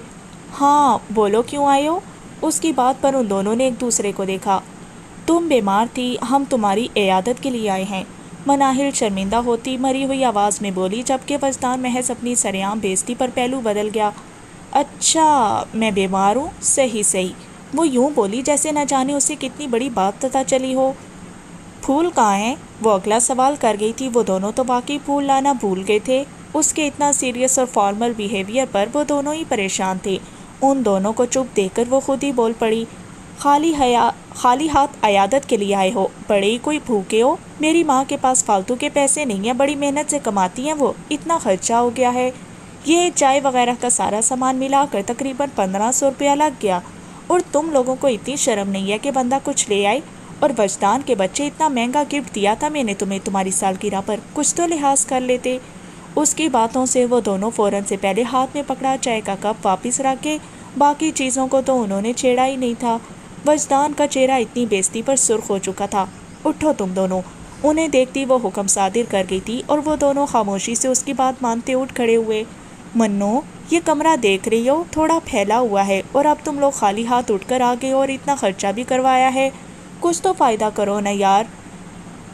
ہاں بولو کیوں آئے ہو؟ اس کی بات پر ان دونوں نے ایک دوسرے کو دیکھا۔ تم بیمار تھی، ہم تمہاری عیادت کے لیے آئے ہیں، مناہل شرمندہ ہوتی مری ہوئی آواز میں بولی، جبکہ وجدان محض اپنی سرعام بےزتی پر پہلو بدل گیا۔ اچھا میں بیمار ہوں، صحیح صحیح، وہ یوں بولی جیسے نہ جانے اسے کتنی بڑی بات پتہ چلی ہو۔ پھول کہاں ہیں؟ وہ اگلا سوال کر گئی تھی۔ وہ دونوں تو واقعی پھول لانا بھول گئے تھے۔ اس کے اتنا سیریس اور فارمل بیہیویئر پر وہ دونوں ہی پریشان تھے۔ ان دونوں کو چپ دیکھ کر وہ خود ہی بول پڑی، خالی ہاتھ عیادت کے لیے آئے ہو؟ بڑے ہی کوئی بھوکے ہو؟ میری ماں کے پاس فالتو کے پیسے نہیں ہیں، بڑی محنت سے کماتی ہیں وہ، اتنا خرچہ ہو گیا ہے، یہ چائے وغیرہ کا سارا سامان ملا کر تقریباً 1500 روپیہ لگ گیا، اور تم لوگوں کو اتنی شرم نہیں ہے کہ بندہ کچھ لے آئے؟ اور وجدان کے بچے، اتنا مہنگا گفٹ دیا تھا میں نے تمہیں، تمہاری سالگرہ پر کچھ تو لحاظ کر لیتے۔ اس کی باتوں سے وہ دونوں فوراً سے پہلے ہاتھ میں پکڑا چائے کا کپ واپس رکھ کے، باقی چیزوں کو تو انہوں نے چھیڑا ہی نہیں تھا۔ وجدان کا چہرہ اتنی بےزتی پر سرخ ہو چکا تھا۔ اٹھو تم دونوں، انہیں دیکھتی وہ حکم صادر کر گئی تھی، اور وہ دونوں خاموشی سے اس کی بات مانتے اٹھ کھڑے ہوئے۔ منو، یہ کمرہ دیکھ رہی ہو، تھوڑا پھیلا ہوا ہے، اور اب تم لوگ خالی ہاتھ اٹھ کر آ گئے ہو اور اتنا خرچہ بھی کروایا ہے، کچھ تو فائدہ کرو نا یار،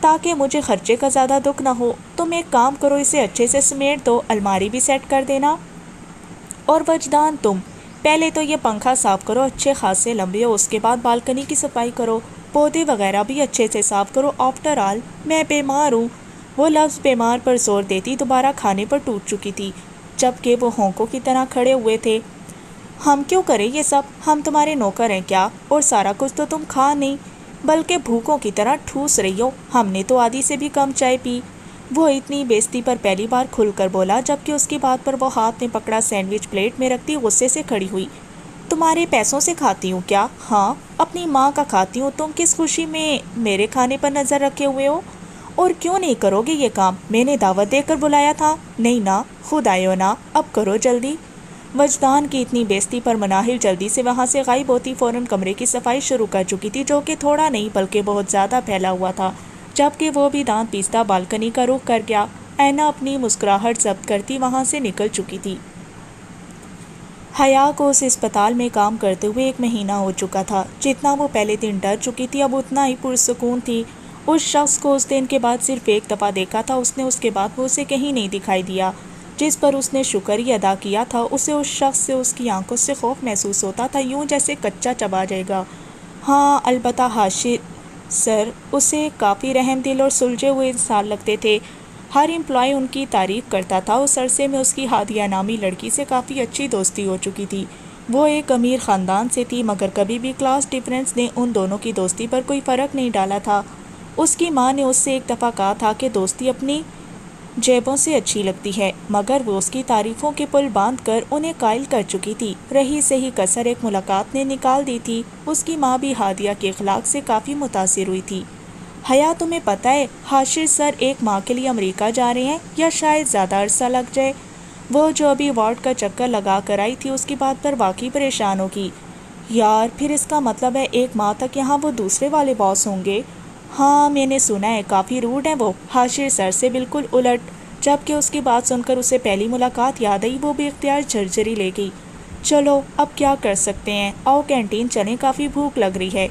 تاکہ مجھے خرچے کا زیادہ دکھ نہ ہو۔ تم ایک کام کرو، اسے اچھے سے سمیٹ دو، الماری بھی سیٹ کر دینا۔ اور وجدان تم پہلے تو یہ پنکھا صاف کرو، اچھے خاصے لمبے ہو، اس کے بعد بالکنی کی صفائی کرو، پودے وغیرہ بھی اچھے سے صاف کرو، آفٹر آل میں بیمار ہوں۔ وہ لفظ بیمار پر زور دیتی دوبارہ کھانے پر ٹوٹ چکی تھی، جبکہ وہ ہونکوں کی طرح کھڑے ہوئے تھے۔ ہم کیوں کریں یہ سب؟ ہم تمہارے نوکر ہیں کیا؟ اور سارا کچھ تو تم کھا نہیں، بلکہ بھوکوں کی طرح ٹھوس رہی ہو، ہم نے تو آدھی سے بھی کم چائے پی۔ وہ اتنی بےزتی پر پہلی بار کھل کر بولا، جبکہ اس کی بات پر وہ ہاتھ میں پکڑا سینڈوچ پلیٹ میں رکھتی غصے سے کھڑی ہوئی۔ تمہارے پیسوں سے کھاتی ہوں کیا؟ ہاں، اپنی ماں کا کھاتی ہوں، تم کس خوشی میں میرے کھانے پر نظر رکھے ہوئے ہو؟ اور کیوں نہیں کرو گے یہ کام؟ میں نے دعوت دے کر بلایا تھا، نہیں نا، خود آئے ہو نا، اب کرو جلدی۔ وجدان کی اتنی بےزتی پر مناہل جلدی سے وہاں سے غائب ہوتی فوراً کمرے کی صفائی شروع کر چکی تھی، جو کہ تھوڑا نہیں بلکہ بہت زیادہ پھیلا ہوا تھا، جبکہ وہ بھی دانت پیستا بالکنی کا رخ کر گیا۔ اینا اپنی مسکراہٹ ضبط کرتی وہاں سے نکل چکی تھی۔ حیا کو اس اسپتال میں کام کرتے ہوئے 1 مہینہ ہو چکا تھا۔ جتنا وہ پہلے دن ڈر چکی تھی، اب اتنا ہی پرسکون تھی۔ اس شخص کو اس دن کے بعد صرف ایک دفعہ دیکھا تھا، اس نے اس کے بعد وہ اسے کہیں نہیں دکھائی دیا۔ جس پر اس نے شکر ہی ادا کیا تھا، اسے اس شخص سے اس کی آنکھوں سے خوف محسوس ہوتا تھا، یوں جیسے کچا چبا جائے گا۔ ہاں البتہ حاشر سر اسے کافی رحم دل اور سلجھے ہوئے انسان لگتے تھے۔ ہر امپلائی ان کی تعریف کرتا تھا۔ اس عرصے میں اس کی ہادیہ نامی لڑکی سے کافی اچھی دوستی ہو چکی تھی۔ وہ ایک امیر خاندان سے تھی، مگر کبھی بھی کلاس ڈفرینس نے ان دونوں کی دوستی پر کوئی فرق نہیں ڈالا تھا۔ اس کی ماں نے اس سے ایک دفعہ کہا تھا کہ دوستی اپنی جیبوں سے اچھی لگتی ہے، مگر وہ اس کی تعریفوں کے پل باندھ کر انہیں قائل کر چکی تھی۔ رہی صحیح کسر ایک ملاقات نے نکال دی تھی۔ اس کی ماں بھی ہادیہ کے اخلاق سے کافی متاثر ہوئی تھی۔ حیا تمہیں پتہ ہے حاشر سر ایک ماہ کے لیے امریکہ جا رہے ہیں، یا شاید زیادہ عرصہ لگ جائے۔ وہ جو ابھی وارڈ کا چکر لگا کر آئی تھی اس کی بات پر واقعی پریشان ہوگی۔ یار پھر اس کا مطلب ہے ایک ماہ تک یہاں وہ دوسرے والے باس ہوں گے؟ ہاں میں نے سنا ہے، کافی روڈ ہیں وہ۔ حاشر سر سے بالکل الٹ۔ جبکہ اس کی بات سن کر اسے پہلی ملاقات یاد آئی، وہ بھی اختیار جھرجھری لے گئی۔ چلو اب کیا کر سکتے ہیں، آؤ کینٹین چلیں، کافی بھوک لگ رہی ہے۔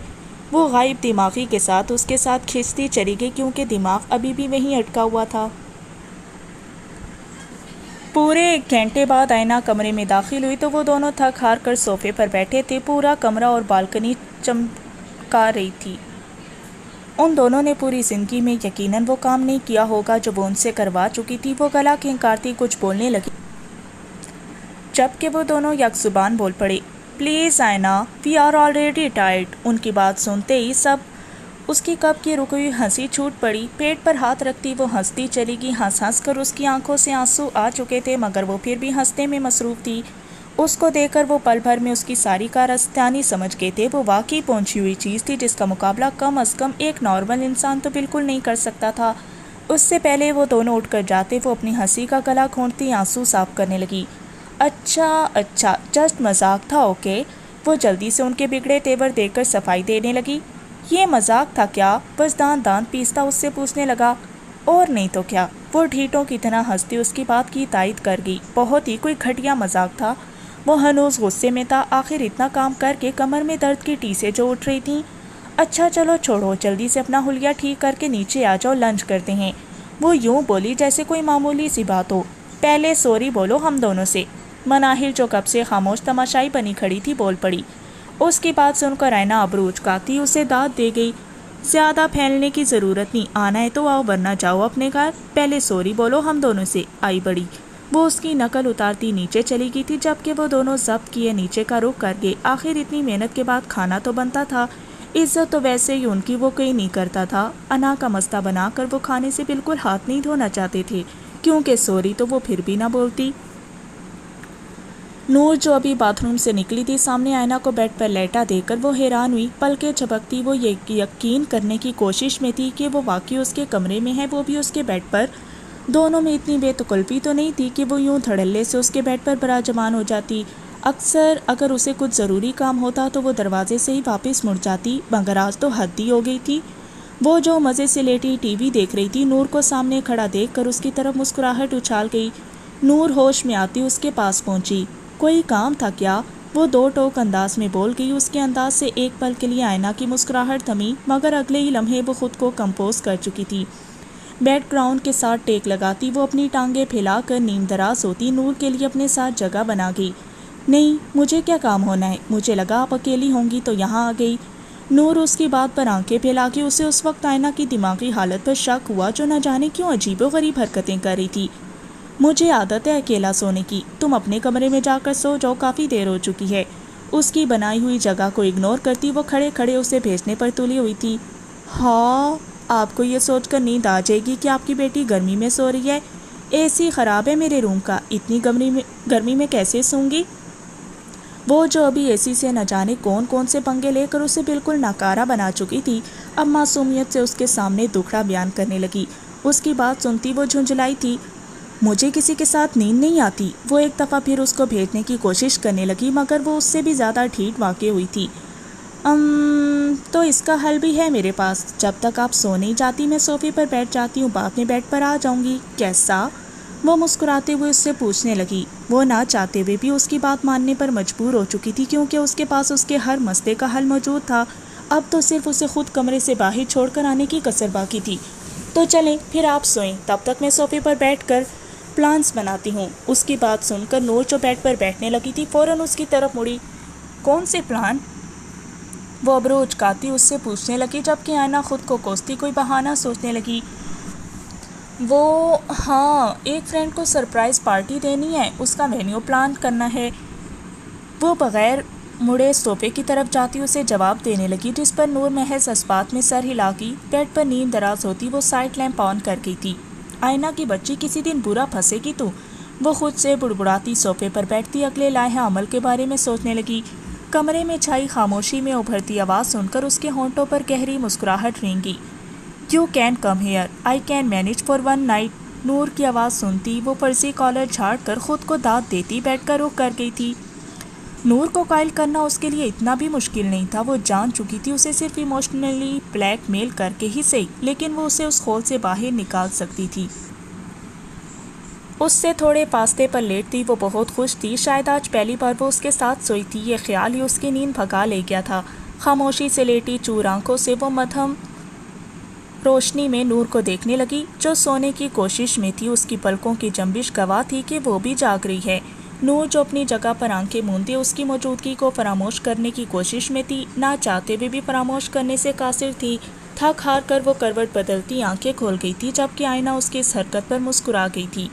وہ غائب دماغی کے ساتھ اس کے ساتھ کھینچتی چلی گئی، کیونکہ دماغ ابھی بھی وہیں اٹکا ہوا تھا۔ پورے 1 گھنٹے بعد آئینہ کمرے میں داخل ہوئی تو وہ دونوں تھک ہار کر صوفے پر بیٹھے تھے۔ پورا کمرہ اور بالکنی چمکا رہی تھی۔ ان دونوں نے پوری زندگی میں یقیناً وہ کام نہیں کیا ہوگا جو وہ ان سے کروا چکی تھی۔ وہ گلا کھنکارتی کچھ بولنے لگی، جبکہ وہ دونوں یک زبان بول پڑے، پلیز آئینہ، وی آر آلریڈی ٹائرڈ۔ ان کی بات سنتے ہی سب اس کی کب کی رکی ہوئی ہنسی چھوٹ پڑی۔ پیٹ پر ہاتھ رکھتی وہ ہنستی چلی گئی۔ ہنس ہنس کر اس کی آنکھوں سے آنسو آ چکے تھے، مگر وہ پھر بھی ہنسنے میں مصروف تھی۔ اس کو دیکھ کر وہ پل بھر میں اس کی ساری کارستانی سمجھ گئے تھے۔ وہ واقعی پہنچی ہوئی چیز تھی جس کا مقابلہ کم از کم ایک نارمل انسان تو بالکل نہیں کر سکتا تھا۔ اس سے پہلے وہ دونوں اٹھ کر جاتے، وہ اپنی ہنسی کا گلا کھونٹتی آنسو صاف کرنے لگی۔ اچھا جسٹ مذاق تھا، اوکے۔ وہ جلدی سے ان کے بگڑے تیور دیکھ کر صفائی دینے لگی۔ یہ مذاق تھا کیا؟ بس دانت پیستا اس سے پوچھنے لگا۔ اور نہیں تو کیا، وہ ڈھیٹوں کی طرح ہنستی اس کی بات کی تائید کر گئی۔ بہت ہی کوئی گھٹیا مذاق تھا۔ وہ ہنوز غصے میں تھا، آخر اتنا کام کر کے کمر میں درد کی ٹیسیں جو اٹھ رہی تھیں۔ اچھا چلو چھوڑو، جلدی سے اپنا حلیہ ٹھیک کر کے نیچے آ جاؤ، لنچ کرتے ہیں۔ وہ یوں بولی جیسے کوئی معمولی سی بات ہو۔ پہلے سوری بولو ہم دونوں سے۔ مناہل جو کب سے خاموش تماشائی بنی کھڑی تھی بول پڑی۔ اس کی بات سن کر آئینہ ابرو اچکاتی اسے داد دے گئی، زیادہ پھیلنے کی ضرورت نہیں، آنا ہے تو آؤ ورنہ جاؤ اپنے گھر۔ پہلے سوری بولو ہم دونوں سے، آئی بڑی۔ وہ اس کی نقل اتارتی نیچے چلی گئی تھی، جبکہ وہ دونوں ضبط کیے نیچے کا رخ کر گئے۔ آخر اتنی محنت کے بعد کھانا تو بنتا تھا، عزت تو ویسے ہی ان کی وہ کوئی نہیں کرتا تھا۔ انا کا مسئلہ بنا کر وہ کھانے سے بالکل ہاتھ نہیں دھونا چاہتے تھے، کیونکہ سوری تو وہ پھر بھی نہ بولتی۔ نور جو ابھی باتھ روم سے نکلی تھی، سامنے آئینہ کو بیڈ پر لیٹا دیکھ کر وہ حیران ہوئی۔ پلکیں جھپکتی وہ یقین کرنے کی کوشش میں تھی کہ وہ واقعی اس کے کمرے میں ہے، وہ بھی اس کے بیڈ پر۔ دونوں میں اتنی بے تکلفی تو نہیں تھی کہ وہ یوں دھڑلے سے اس کے بیڈ پر براجمان ہو جاتی۔ اکثر اگر اسے کچھ ضروری کام ہوتا تو وہ دروازے سے ہی واپس مڑ جاتی، مگر آج تو حد ہی ہو گئی تھی۔ وہ جو مزے سے لیٹی ٹی وی دیکھ رہی تھی، نور کو سامنے کھڑا دیکھ کر اس کی طرف مسکراہٹ اچھال گئی۔ نور ہوش میں آتی اس کے پاس پہنچی۔ کوئی کام تھا کیا؟ وہ 2 ٹوک انداز میں بول گئی۔ اس کے انداز سے ایک پل کے لیے آئینہ کی مسکراہٹ تھمی، مگر اگلے ہی لمحے وہ خود کو کمپوز کر چکی تھی۔ بیڈ گراؤنڈ کے ساتھ ٹیک لگاتی وہ اپنی ٹانگیں پھیلا کر نیم دراز ہوتی نور کے لیے اپنے ساتھ جگہ بنا گئی۔ نہیں مجھے کیا کام ہونا ہے، مجھے لگا آپ اکیلی ہوں گی تو یہاں آ گئی۔ نور اس کی بات پر آنکھیں پھیلا کے اسے اس وقت آئینہ کی دماغی حالت پر شک ہوا، جو نہ جانے کیوں عجیب و غریب حرکتیں کر رہی تھی۔ مجھے عادت ہے اکیلا سونے کی، تم اپنے کمرے میں جا کر سو جاؤ، کافی دیر ہو چکی ہے۔ اس کی بنائی ہوئی جگہ کو اگنور کرتی وہ کھڑے کھڑے اسے بھیجنے پر تلی ہوئی تھی۔ ہاں آپ کو یہ سوچ کر نیند آ جائے گی کہ آپ کی بیٹی گرمی میں سو رہی ہے۔ اے سی خراب ہے میرے روم کا، اتنی گرمی میں کیسے سوں گی؟ وہ جو ابھی اے سی سے نہ جانے کون سے پنگے لے کر اسے بالکل ناکارہ بنا چکی تھی، اب معصومیت سے اس کے سامنے دکھڑا بیان کرنے لگی۔ اس کی بات سنتی وہ جھنجھلائی تھی، مجھے کسی کے ساتھ نیند نہیں آتی۔ وہ ایک دفعہ پھر اس کو بھیجنے کی کوشش کرنے لگی، مگر وہ اس سے بھی زیادہ ڈھیٹ واقع ہوئی تھی۔ تو اس کا حل بھی ہے میرے پاس، جب تک آپ سو نہیں جاتی میں صوفے پر بیٹھ جاتی ہوں، بعد میں بیڈ پر آ جاؤں گی، کیسا؟ وہ مسکراتے ہوئے اس سے پوچھنے لگی۔ وہ نہ چاہتے ہوئے بھی اس کی بات ماننے پر مجبور ہو چکی تھی، کیونکہ اس کے پاس اس کے ہر مسئلے کا حل موجود تھا۔ اب تو صرف اسے خود کمرے سے باہر چھوڑ کر آنے کی کسر باقی تھی۔ تو چلیں پھر آپ سوئیں، تب تک میں صوفے پر بیٹھ کر پلانس بناتی ہوں۔ اس کی بات سن کر نور جو بیڈ پر بیٹھنے لگی تھی فوراً اس کی طرف مڑی۔ کون سے پلان؟ وہ ابرو اچکاتی اس سے پوچھنے لگی، جبکہ آئینہ خود کو کوستی کوئی بہانہ سوچنے لگی۔ وہ ہاں، ایک فرینڈ کو سرپرائز پارٹی دینی ہے، اس کا وینیو پلان کرنا ہے۔ وہ بغیر مڑے صوفے کی طرف جاتی اسے جواب دینے لگی، جس پر نور محض اسبات میں سر ہلا گئی۔ بیڈ پر نیند دراز ہوتی وہ سائڈ لیمپ آن کر گئی تھی۔ آئینہ کی بچی کسی دن برا پھنسے گی تو، وہ خود سے بڑبڑاتی صوفے پر بیٹھتی اگلے لائحہ عمل کے بارے میں سوچنے لگی۔ کمرے میں چھائی خاموشی میں ابھرتی آواز سن کر اس کے ہونٹوں پر گہری مسکراہٹ رینگی۔ You can come here, I can manage for one night. Noor کی آواز سنتی وہ فرضی کالر جھاڑ کر خود کو داد دیتی بیڈ کا رخ کر گئی تھی۔ نور کو قائل کرنا اس کے لیے اتنا بھی مشکل نہیں تھا، وہ جان چکی تھی اسے صرف ایموشنلی بلیک میل کر کے ہی صحیح، لیکن وہ اسے اس خول سے باہر نکال سکتی تھی۔ اس سے تھوڑے فاصلے پر لیٹتی وہ بہت خوش تھی، شاید آج پہلی بار وہ اس کے ساتھ سوئی تھی۔ یہ خیال ہی اس کی نیند بھگا لے گیا تھا۔ خاموشی سے لیٹی چور آنکھوں سے وہ مدھم روشنی میں نور کو دیکھنے لگی، جو سونے کی کوشش میں تھی۔ اس کی پلکوں کی جنبش گواہ تھی کہ وہ بھی جاگ رہی ہے۔ نور جو اپنی جگہ پر آنکھیں موندے اس کی موجودگی کو فراموش کرنے کی کوشش میں تھی، نہ چاہتے ہوئے بھی فراموش کرنے سے قاصر تھی۔ تھک ہار کر وہ کروٹ بدلتی آنکھیں کھول گئی تھی، جبکہ آئینہ اس کی اس حرکت پر مسکرا گئی تھی۔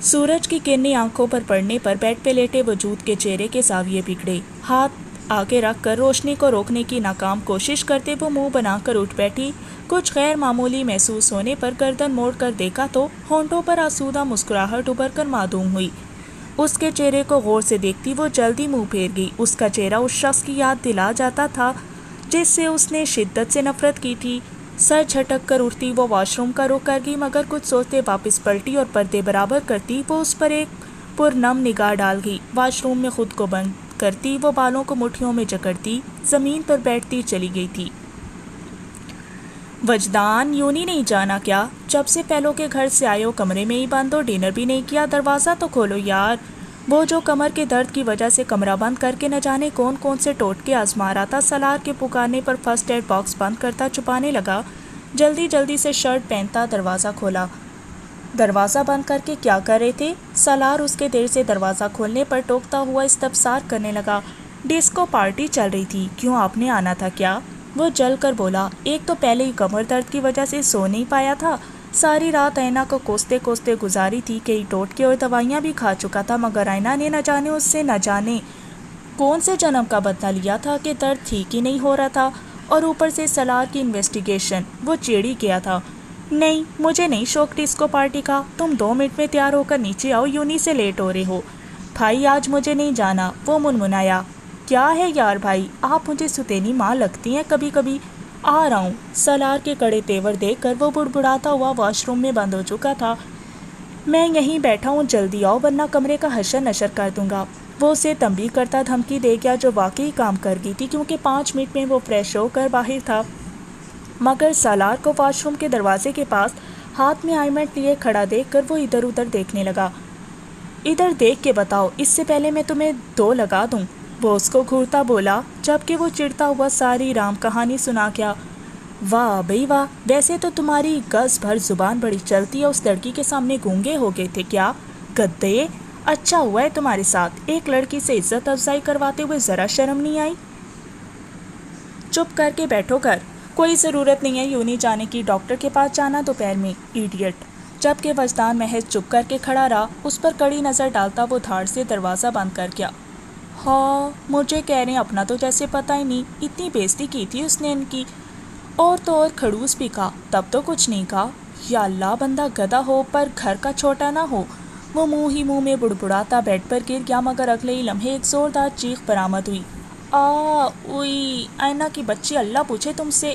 سورج کی کرنیں آنکھوں پر پڑنے پر بیڈ پہ لیٹے وجود کے چہرے کے زاویے بگڑے۔ ہاتھ آگے رکھ کر روشنی کو روکنے کی ناکام کوشش کرتے وہ منہ بنا کر اٹھ بیٹھی۔ کچھ غیر معمولی محسوس ہونے پر گردن موڑ کر دیکھا تو ہونٹوں پر آسودہ مسکراہٹ ابھر کر معدوم ہوئی۔ اس کے چہرے کو غور سے دیکھتی وہ جلدی منہ پھیر گئی۔ اس کا چہرہ اس شخص کی یاد دلا جاتا تھا جس سے اس نے شدت سے نفرت کی تھی۔ سر جھٹک کر اٹھتی وہ واش روم کا رخ کر گئی، مگر کچھ سوچتے واپس پلٹی اور پردے برابر کرتی وہ اس پر ایک پرنم نگاہ ڈال گئی۔ واش روم میں خود کو بند کرتی وہ بالوں کو مٹھیوں میں جکڑتی زمین پر بیٹھتی چلی گئی تھی۔ وجدان، یوں نہیں جانا کیا؟ جب سے پہلو کے گھر سے آئے ہو کمرے میں ہی بند ہو، ڈنر بھی نہیں کیا، دروازہ تو کھولو یار۔ وہ جو کمر کے درد کی وجہ سے کمرہ بند کر کے نہ جانے کون کون سے ٹوٹکے آزما رہا تھا، سالار کے پکارنے پر فرسٹ ایڈ باکس بند کرتا چھپانے لگا۔ جلدی جلدی سے شرٹ پہنتا دروازہ کھولا۔ دروازہ بند کر کے کیا کر رہے تھے؟ سالار اس کے دیر سے دروازہ کھولنے پر ٹوکتا ہوا استفسار کرنے لگا۔ ڈسکو پارٹی چل رہی تھی، کیوں آپ نے آنا تھا کیا؟ وہ جل کر بولا۔ ایک تو پہلے ہی کمر درد کی وجہ سے سو نہیں پایا تھا، ساری رات آئینہ کو کوستے کوستے گزاری تھی، کئی ٹوٹکے اور دوائیاں بھی کھا چکا تھا، مگر آئینہ نے نہ جانے اس سے نہ جانے کون سے جنم کا بدلہ لیا تھا کہ درد ٹھیک ہی نہیں ہو رہا تھا، اور اوپر سے سالار کی انویسٹیگیشن۔ وہ چیڑی گیا تھا۔ نہیں، مجھے نہیں شوق ڈسکو پارٹی کا، تم 2 منٹ میں تیار ہو کر نیچے آؤ، یونی سے لیٹ ہو رہے ہو۔ بھائی آج مجھے نہیں جانا، وہ منمنایا۔ کیا ہے یار بھائی، آپ مجھے ستینی ماں لگتی ہیں کبھی کبھی۔ آ رہا ہوں۔ سالار کے کڑے تیور دیکھ کر وہ بڑبڑاتا ہوا واش روم میں بند ہو چکا تھا۔ میں یہیں بیٹھا ہوں، جلدی آؤ ورنہ کمرے کا حشر نشر کر دوں گا۔ وہ اسے تنبیہ کرتا دھمکی دے گیا، جو واقعی کام کر گئی تھی، کیونکہ 5 منٹ میں وہ فریش ہو کر باہر تھا، مگر سالار کو واش روم کے دروازے کے پاس ہاتھ میں آئیمنٹ لیے کھڑا دیکھ کر وہ ادھر ادھر دیکھنے لگا۔ ادھر دیکھ کے بتاؤ، اس سے پہلے میں تمہیں 2 لگا دوں، وہ اس کو گھورتا بولا، جبکہ وہ چڑھتا ہوا ساری رام کہانی سنا گیا۔ واہ بھئی واہ، ویسے تو تمہاری گز بھر زبان بڑی چلتی ہے، اس لڑکی کے سامنے گونگے ہو گئے تھے کیا؟ گدے، اچھا ہوا ہے تمہارے ساتھ، ایک لڑکی سے عزت افزائی کرواتے ہوئے ذرا شرم نہیں آئی؟ چپ کر کے بیٹھو گھر، کوئی ضرورت نہیں ہے یونی جانے کی، ڈاکٹر کے پاس جانا دوپہر میں، ایڈیٹ۔ جبکہ وجدان محض چپ کر کے کھڑا رہا، اس پر کڑی نظر ڈالتا وہ دھاڑ سے دروازہ بند کر گیا۔ ہاں، مجھے کہہ رہے ہیں اپنا تو جیسے پتہ ہی نہیں، اتنی بےزتی کی تھی اس نے ان کی، اور تو اور کھڑوس بھی کہا، تب تو کچھ نہیں کہا۔ یا اللہ، بندہ گدھا ہو پر گھر کا چھوٹا نہ ہو۔ وہ منہ ہی منہ میں بڑبڑاتا بیڈ پر گر گیا، مگر اگلے ہی لمحے ایک زوردار چیخ برآمد ہوئی۔ اوئی، آئینہ کی بچی، اللہ پوچھے تم سے،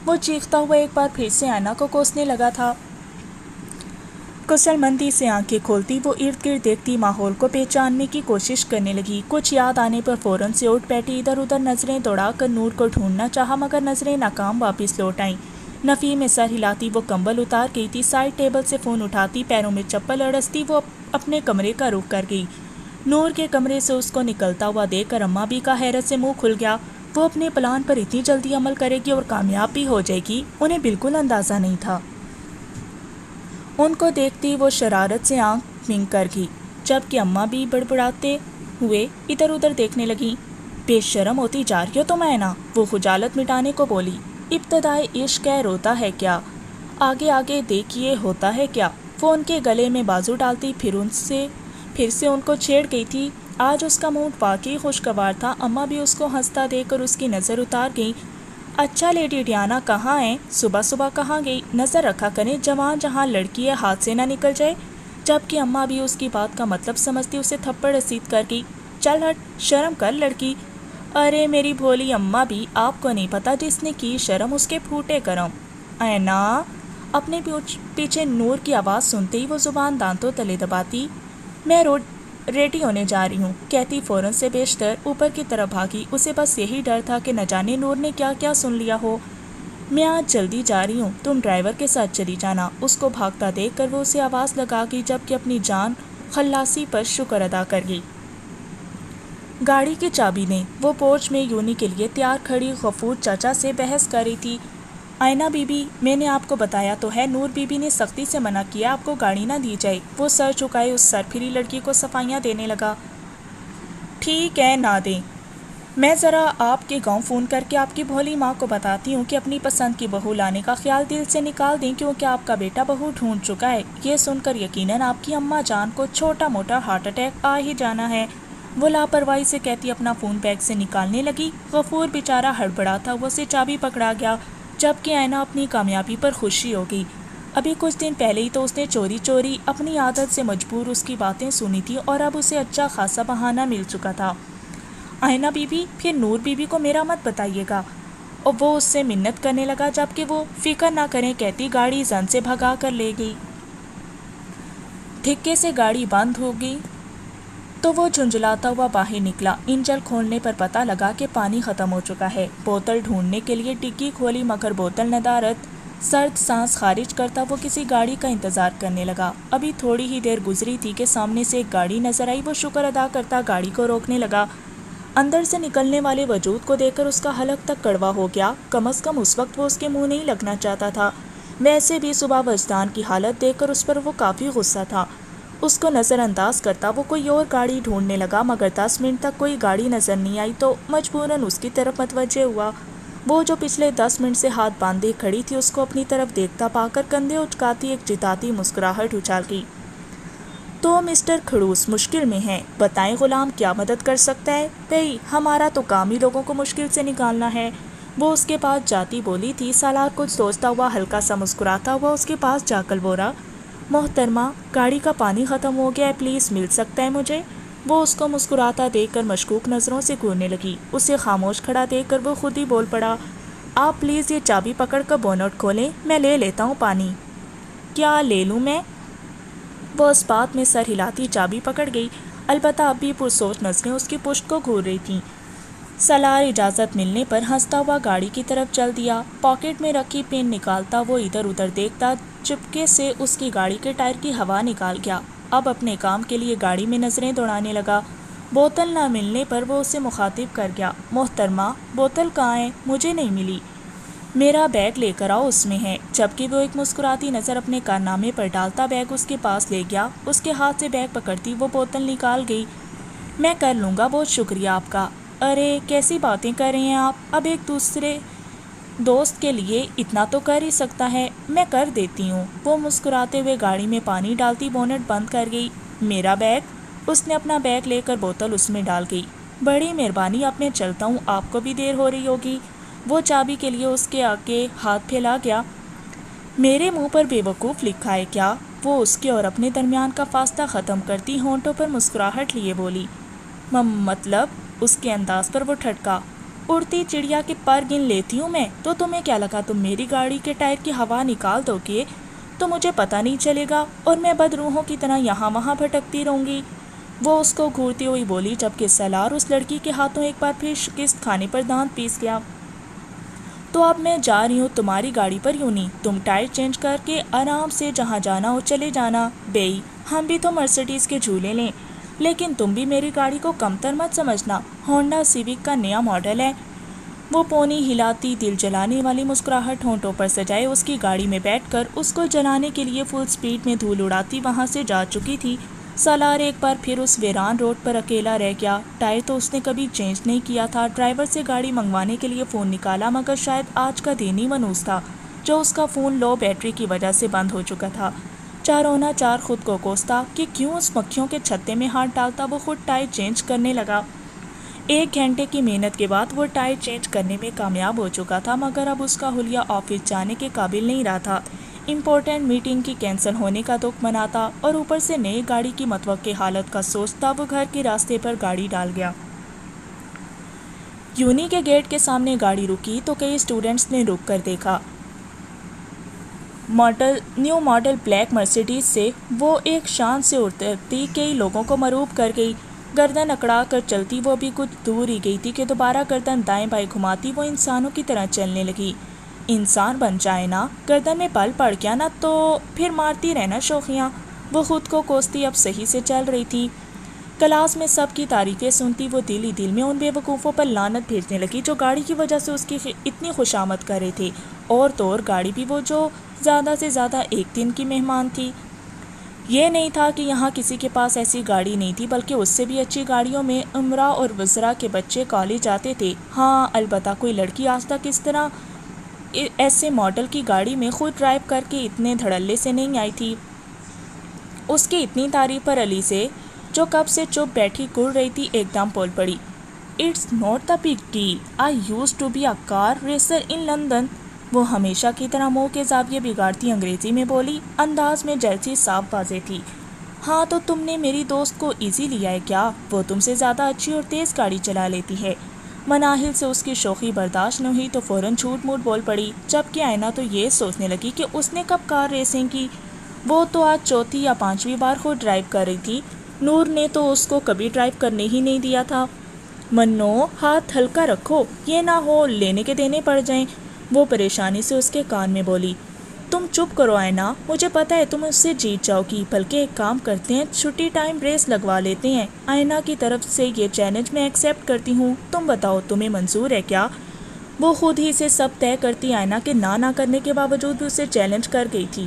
وہ چیختا ہوا ایک بار پھر سے آئینہ کو کوسنے لگا تھا۔ کسل مندی سے آنکھیں کھولتی وہ ارد گرد دیکھتی ماحول کو پہچاننے کی کوشش کرنے لگی۔ کچھ یاد آنے پر فوراً سے اٹھ بیٹھی، ادھر ادھر نظریں دوڑا کر نور کو ڈھونڈنا چاہا، مگر نظریں ناکام واپس لوٹ آئیں۔ نفی میں سر ہلاتی وہ کمبل اتار گئی تھی، سائڈ ٹیبل سے فون اٹھاتی پیروں میں چپل اڑستی وہ اپنے کمرے کا رخ کر گئی۔ نور کے کمرے سے اس کو نکلتا ہوا دیکھ کر اماں بھی کا حیرت سے منہ کھل گیا۔ وہ اپنے پلان پر اتنی جلدی عمل کرے گی اور کامیاب بھی ہو جائے گی، انہیں بالکل اندازہ نہیں تھا۔ ان کو دیکھتی وہ شرارت سے آنکھ ونک کر گئی، جبکہ اماں بھی بڑبڑاتے ہوئے ادھر ادھر دیکھنے لگیں۔ بے شرم ہوتی جا رہی ہو تم اینا، وہ خجالت مٹانے کو بولی۔ ابتدائے عشق ہے روتا ہے کیا، آگے آگے دیکھیے ہوتا ہے کیا۔ وہ ان کے گلے میں بازو ڈالتی پھر سے ان کو چھیڑ گئی تھی۔ آج اس کا موڈ واقعی خوشگوار تھا۔ اماں بھی اس کو ہنستا دیکھ کر اس کی نظر اتار گئی۔ اچھا لیڈی ڈیانا کہاں ہیں؟ صبح صبح کہاں گئی؟ نظر رکھا کریں جوان جہاں لڑکی ہے ہاتھ سے نہ نکل جائے۔ جبکہ اماں بھی اس کی بات کا مطلب سمجھتی اسے تھپڑ رسید کر گئی۔ چل ہٹ، شرم کر لڑکی۔ ارے میری بھولی اماں بھی، آپ کو نہیں پتا جس نے کی شرم اس کے پھوٹے کرم۔ اینا، اپنے پیچھے نور کی آواز سنتے ہی وہ زبان دانتوں تلے دباتی۔ میں ریڈی ہونے جا رہی ہوں، کہتی فوراً سے بیشتر اوپر کی طرف بھاگی۔ اسے بس یہی ڈر تھا کہ نہ جانے نور نے کیا کیا سن لیا ہو۔ میں آج جلدی جا رہی ہوں، تم ڈرائیور کے ساتھ چلی جانا۔ اس کو بھاگتا دیکھ کر وہ اسے آواز لگا گئی، جبکہ اپنی جان خلاصی پر شکر ادا کر گئی۔ گاڑی کی چابی نے وہ پورچ میں یونی کے لیے تیار کھڑی غفور چاچا سے بحث کر رہی تھی۔ آئینہ بی بی، میں نے آپ کو بتایا تو ہے، نور بی بی نے سختی سے منع کیا آپ کو گاڑی نہ دی جائے۔ وہ سر چکائے اس سر پھری لڑکی کو صفائیاں دینے لگا۔ ٹھیک ہے نہ دیں، میں ذرا آپ کے گاؤں فون کر کے آپ کی بھولی ماں کو بتاتی ہوں کہ اپنی پسند کی بہو لانے کا خیال دل سے نکال دیں، کیونکہ آپ کا بیٹا بہو ڈھونڈ چکا ہے۔ یہ سن کر یقیناً آپ کی اماں جان کو چھوٹا موٹا ہارٹ اٹیک آ ہی جانا ہے، وہ لاپرواہی سے کہتی اپنا فون بیگ سے نکالنے لگی۔ غفور بیچارہ ہڑبڑا تھا، وہ اسے چابی پکڑا گیا، جبکہ آئینہ اپنی کامیابی پر خوشی ہو گئی۔ ابھی کچھ دن پہلے ہی تو اس نے چوری چوری اپنی عادت سے مجبور اس کی باتیں سنی تھی، اور اب اسے اچھا خاصا بہانہ مل چکا تھا۔ آئینہ بی بی، پھر نور بی بی کو میرا مت بتائیے گا، اور وہ اس سے منت کرنے لگا، جبکہ وہ فکر نہ کریں کہتی گاڑی زن سے بھگا کر لے گئی۔ دھکے سے گاڑی بند ہو گئی تو وہ جھنجھلاتا ہوا باہر نکلا۔ انجن کھولنے پر پتہ لگا کہ پانی ختم ہو چکا ہے۔ بوتل ڈھونڈنے کے لیے ڈگی کھولی، مگر بوتل ندارت۔ سرد سانس خارج کرتا وہ کسی گاڑی کا انتظار کرنے لگا۔ ابھی تھوڑی ہی دیر گزری تھی کہ سامنے سے ایک گاڑی نظر آئی۔ وہ شکر ادا کرتا گاڑی کو روکنے لگا۔ اندر سے نکلنے والے وجود کو دیکھ کر اس کا حلق تک کڑوا ہو گیا۔ کم از کم اس وقت وہ اس کے منہ نہیں لگنا چاہتا تھا۔ ویسے بھی صبح وجدان کی حالت دیکھ کر اس پر وہ کافی غصہ تھا۔ اس کو نظر انداز کرتا وہ کوئی اور گاڑی ڈھونڈنے لگا، مگر 10 منٹ تک کوئی گاڑی نظر نہیں آئی تو مجبوراً اس کی طرف متوجہ ہوا۔ وہ جو پچھلے 10 منٹ سے ہاتھ باندھے کھڑی تھی، اس کو اپنی طرف دیکھتا پا کر کندھے اچکاتی ایک جتاتی مسکراہٹ اچھال گئی۔ تو مسٹر کھڑوس مشکل میں ہیں، بتائیں غلام کیا مدد کر سکتا ہے؟ بھئی ہمارا تو کام ہی لوگوں کو مشکل سے نکالنا ہے، وہ اس کے پاس جاتی بولی تھی۔ سالار کچھ سوچتا ہوا ہلکا سا مسکراتا ہوا اس کے پاس جا کر بولا، محترمہ گاڑی کا پانی ختم ہو گیا ہے، پلیز مل سکتا ہے مجھے؟ وہ اس کو مسکراتا دیکھ کر مشکوک نظروں سے گھورنے لگی۔ اسے خاموش کھڑا دیکھ کر وہ خود ہی بول پڑا، آپ پلیز یہ چابی پکڑ کر بونٹ کھولیں، میں لے لیتا ہوں پانی۔ کیا لے لوں میں؟ وہ اس بات میں سر ہلاتی چابی پکڑ گئی، البتہ اب بھی پرسوچ نظریں اس کی پشت کو گھور رہی تھیں۔ سالار اجازت ملنے پر ہنستا ہوا گاڑی کی طرف چل دیا۔ پاکٹ میں رکھی پین نکالتا وہ ادھر ادھر دیکھتا، چپکے سے اس کی گاڑی کے ٹائر کی ہوا نکال گیا۔ اب اپنے کام کے لیے گاڑی میں نظریں دوڑانے لگا۔ بوتل نہ ملنے پر وہ اسے مخاطب کر گیا، محترمہ بوتل کہاں ہے؟ مجھے نہیں ملی۔ میرا بیگ لے کر آؤ، اس میں ہے۔ جبکہ وہ ایک مسکراتی نظر اپنے کارنامے پر ڈالتا بیگ اس کے پاس لے گیا۔ اس کے ہاتھ سے بیگ پکڑتی وہ بوتل نکال گئی۔ میں کر لوں گا، بہت شکریہ آپ کا۔ ارے کیسی باتیں کر رہے ہیں آپ، اب ایک دوسرے دوست کے لیے اتنا تو کر ہی سکتا ہے، میں کر دیتی ہوں۔ وہ مسکراتے ہوئے گاڑی میں پانی ڈالتی بونٹ بند کر گئی۔ میرا بیگ؟ اس نے اپنا بیگ لے کر بوتل اس میں ڈال گئی۔ بڑی مہربانی، اب میں چلتا ہوں، آپ کو بھی دیر ہو رہی ہوگی۔ وہ چابی کے لیے اس کے آگے ہاتھ پھیلا گیا۔ میرے منہ پر بے وقوف لکھا ہے کیا؟ وہ اس کے اور اپنے درمیان کا فاصلہ ختم کرتی ہونٹوں پر مسکراہٹ لیے بولی۔ مطلب؟ اس کے انداز پر وہ ٹھٹکا۔ اڑتی چڑیا کے پر گن لیتی ہوں میں، تو تمہیں کیا لگا تم میری گاڑی کے ٹائر کی ہوا نکال دو گے تو مجھے پتہ نہیں چلے گا اور میں بدروحوں کی طرح یہاں وہاں بھٹکتی رہوں گی؟ وہ اس کو گھورتی ہوئی بولی، جبکہ سالار اس لڑکی کے ہاتھوں ایک بار پھر شکست کھانے پر دانت پیس گیا۔ تو اب میں جا رہی ہوں تمہاری گاڑی پر یونی، تم ٹائر چینج کر کے آرام سے جہاں جانا ہو چلے جانا۔ بیئی ہم بھی تو مرسیڈیز کے جھولے لیں، لیکن تم بھی میری گاڑی کو کمتر مت سمجھنا، ہونڈا سیوک کا نیا ماڈل ہے، وہ پونی ہلاتی دل جلانے والی مسکراہٹ ہونٹوں پر سجائے اس کی گاڑی میں بیٹھ کر اس کو جلانے کے لیے فل سپیڈ میں دھول اڑاتی وہاں سے جا چکی تھی۔ سالار ایک بار پھر اس ویران روڈ پر اکیلا رہ گیا۔ ٹائر تو اس نے کبھی چینج نہیں کیا تھا۔ ڈرائیور سے گاڑی منگوانے کے لیے فون نکالا، مگر شاید آج کا دن ہی منحوس تھا جو اس کا فون لو بیٹری کی وجہ سے بند ہو چکا تھا۔ چارونا چار خود کو کوستا کہ کیوں اس مکھیوں کے چھتے میں ہاتھ ڈالتا۔ وہ خود ٹائر چینج کرنے لگا۔ 1 گھنٹے کی محنت کے بعد وہ ٹائر چینج کرنے میں کامیاب ہو چکا تھا، مگر اب اس کا حلیہ آفس جانے کے قابل نہیں رہا تھا۔ امپورٹنٹ میٹنگ کی کینسل ہونے کا دکھ مناتا اور اوپر سے نئی گاڑی کی متوقع حالت کا سوچتا وہ گھر کے راستے پر گاڑی ڈال گیا۔ یونی کے گیٹ کے سامنے گاڑی رکی تو کئی اسٹوڈنٹس نے رک کر دیکھا۔ نیو ماڈل بلیک مرسیڈیز سے وہ ایک شان سے اترتی کئی لوگوں کو مرعوب کر گئی۔ گردن اکڑا کر چلتی وہ بھی کچھ دور ہی گئی تھی کہ دوبارہ گردن دائیں بائیں گھماتی وہ انسانوں کی طرح چلنے لگی۔ انسان بن جائے نا، گردن میں بل پڑ گیا نا تو پھر مارتی رہنا شوخیاں۔ وہ خود کو کوستی اب صحیح سے چل رہی تھی۔ کلاس میں سب کی تعریفیں سنتی وہ دل ہی دل میں ان بے وقوفوں پر لعنت بھیجنے لگی جو گاڑی کی وجہ سے اس کی اتنی خوشامد کر رہے تھے، اور تو اور گاڑی بھی وہ جو زیادہ سے زیادہ ایک دن کی مہمان تھی۔ یہ نہیں تھا کہ یہاں کسی کے پاس ایسی گاڑی نہیں تھی، بلکہ اس سے بھی اچھی گاڑیوں میں امراء اور وزراء کے بچے کالج جاتے تھے۔ ہاں البتہ کوئی لڑکی آج تک اس طرح ایسے ماڈل کی گاڑی میں خود ڈرائیو کر کے اتنے دھڑلے سے نہیں آئی تھی۔ اس کی اتنی تعریف پر علی سے جو کب سے چپ بیٹھی گر رہی تھی ایک دم بول پڑی۔ It's not the big deal, I used to be a car racer in London. وہ ہمیشہ کی طرح منہ کے زاویے بگاڑتی انگریزی میں بولی، انداز میں جلسی صاف واضح تھی۔ ہاں تو تم نے میری دوست کو ایزی لیا ہے کیا؟ وہ تم سے زیادہ اچھی اور تیز گاڑی چلا لیتی ہے۔ مناہل سے اس کی شوخی برداشت نہ ہوئی تو فوراً جھوٹ موٹ بول پڑی، جبکہ آئینہ تو یہ سوچنے لگی کہ اس نے کب کار ریسنگ کی۔ وہ تو آج چوتھی یا 5ویں بار خود ڈرائیو کر رہی تھی۔ نور نے تو اس کو کبھی ڈرائیو کرنے ہی نہیں دیا تھا۔ منو ہاتھ ہلکا رکھو، یہ نہ ہو لینے کے دینے پڑ جائیں۔ وہ پریشانی سے اس کے کان میں بولی۔ تم چپ کرو آئینہ، مجھے پتا ہے تم اس سے جیت جاؤ گی، بلکہ ایک کام کرتے ہیں چھٹی ٹائم ریس لگوا لیتے ہیں۔ آئینہ کی طرف سے یہ چیلنج میں ایکسیپٹ کرتی ہوں، تم بتاؤ تمہیں منظور ہے کیا؟ وہ خود ہی سے سب طے کرتی آئینہ کے نہ کرنے کے باوجود بھی اسے چیلنج کر گئی تھی۔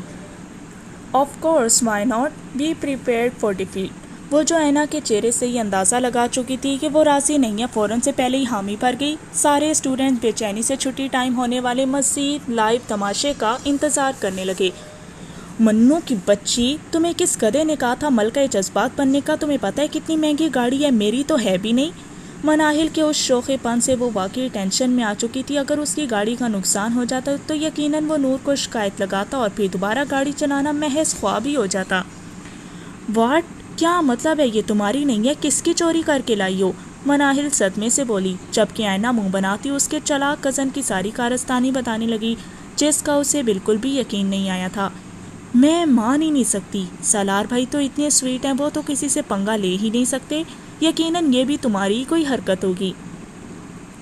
Of course why not, be prepared for defeat. وہ جو آئینہ کے چہرے سے یہ اندازہ لگا چکی تھی کہ وہ راضی نہیں ہے، فوراً سے پہلے ہی حامی بھر گئی۔ سارے اسٹوڈنٹ بے چینی سے چھٹی ٹائم ہونے والے مزید لائیو تماشے کا انتظار کرنے لگے۔ منو کی بچی، تمہیں کس گدھے نے کہا تھا ملکہ جذبات بننے کا؟ تمہیں پتہ ہے کتنی مہنگی گاڑی ہے؟ میری تو ہے بھی نہیں۔ مناہل کے اس شوخے پن سے وہ واقعی ٹینشن میں آ چکی تھی۔ اگر اس کی گاڑی کا نقصان ہو جاتا تو یقیناً وہ نور کو شکایت لگاتا اور پھر دوبارہ گاڑی چلانا محض خواب ہی ہو جاتا۔ واٹ؟ کیا مطلب ہے یہ تمہاری نہیں ہے؟ کس کی چوری کر کے لائی ہو؟ مناہل صدمے سے بولی، جبکہ آئینہ منہ بناتی اس کے چلاک کزن کی ساری کارستانی بتانے لگی جس کا اسے بالکل بھی یقین نہیں آیا تھا۔ میں مان ہی نہیں سکتی، سالار بھائی تو اتنے سویٹ ہیں، وہ تو کسی سے پنگا لے ہی نہیں سکتے۔ یقیناً یہ بھی تمہاری ہی کوئی حرکت ہوگی۔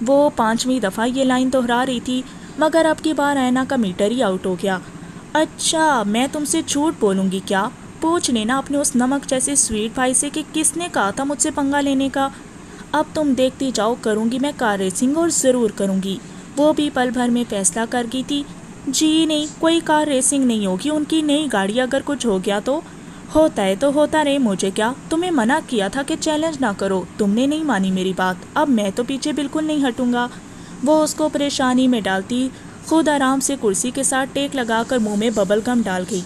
وہ 5ویں دفعہ یہ لائن دہرا رہی تھی، مگر اب کی بار آئینہ کا میٹر ہی آؤٹ ہو گیا۔ اچھا میں تم سے جھوٹ بولوں گی کیا؟ پوچھ لینا اپنے اس نمک جیسے سویٹ بھائی سے کہ کس نے کہا تھا مجھ سے پنگا لینے کا۔ اب تم دیکھتی جاؤ، کروں گی میں کار ریسنگ اور ضرور کروں گی۔ وہ بھی پل بھر میں فیصلہ کر گئی تھی۔ جی نہیں، کوئی کار ریسنگ نہیں ہوگی، ان کی نئی گاڑی اگر کچھ ہو گیا تو ہوتا ہے تو ہوتا رہے، مجھے کیا؟ تمہیں منع کیا تھا کہ چیلنج نہ کرو، تم نے نہیں مانی میری بات، اب میں تو پیچھے بالکل نہیں ہٹوں گا۔ وہ اس کو پریشانی میں ڈالتی خود آرام سے کرسی کے ساتھ ٹیک لگا کر منہ میں ببل گم ڈال گئی۔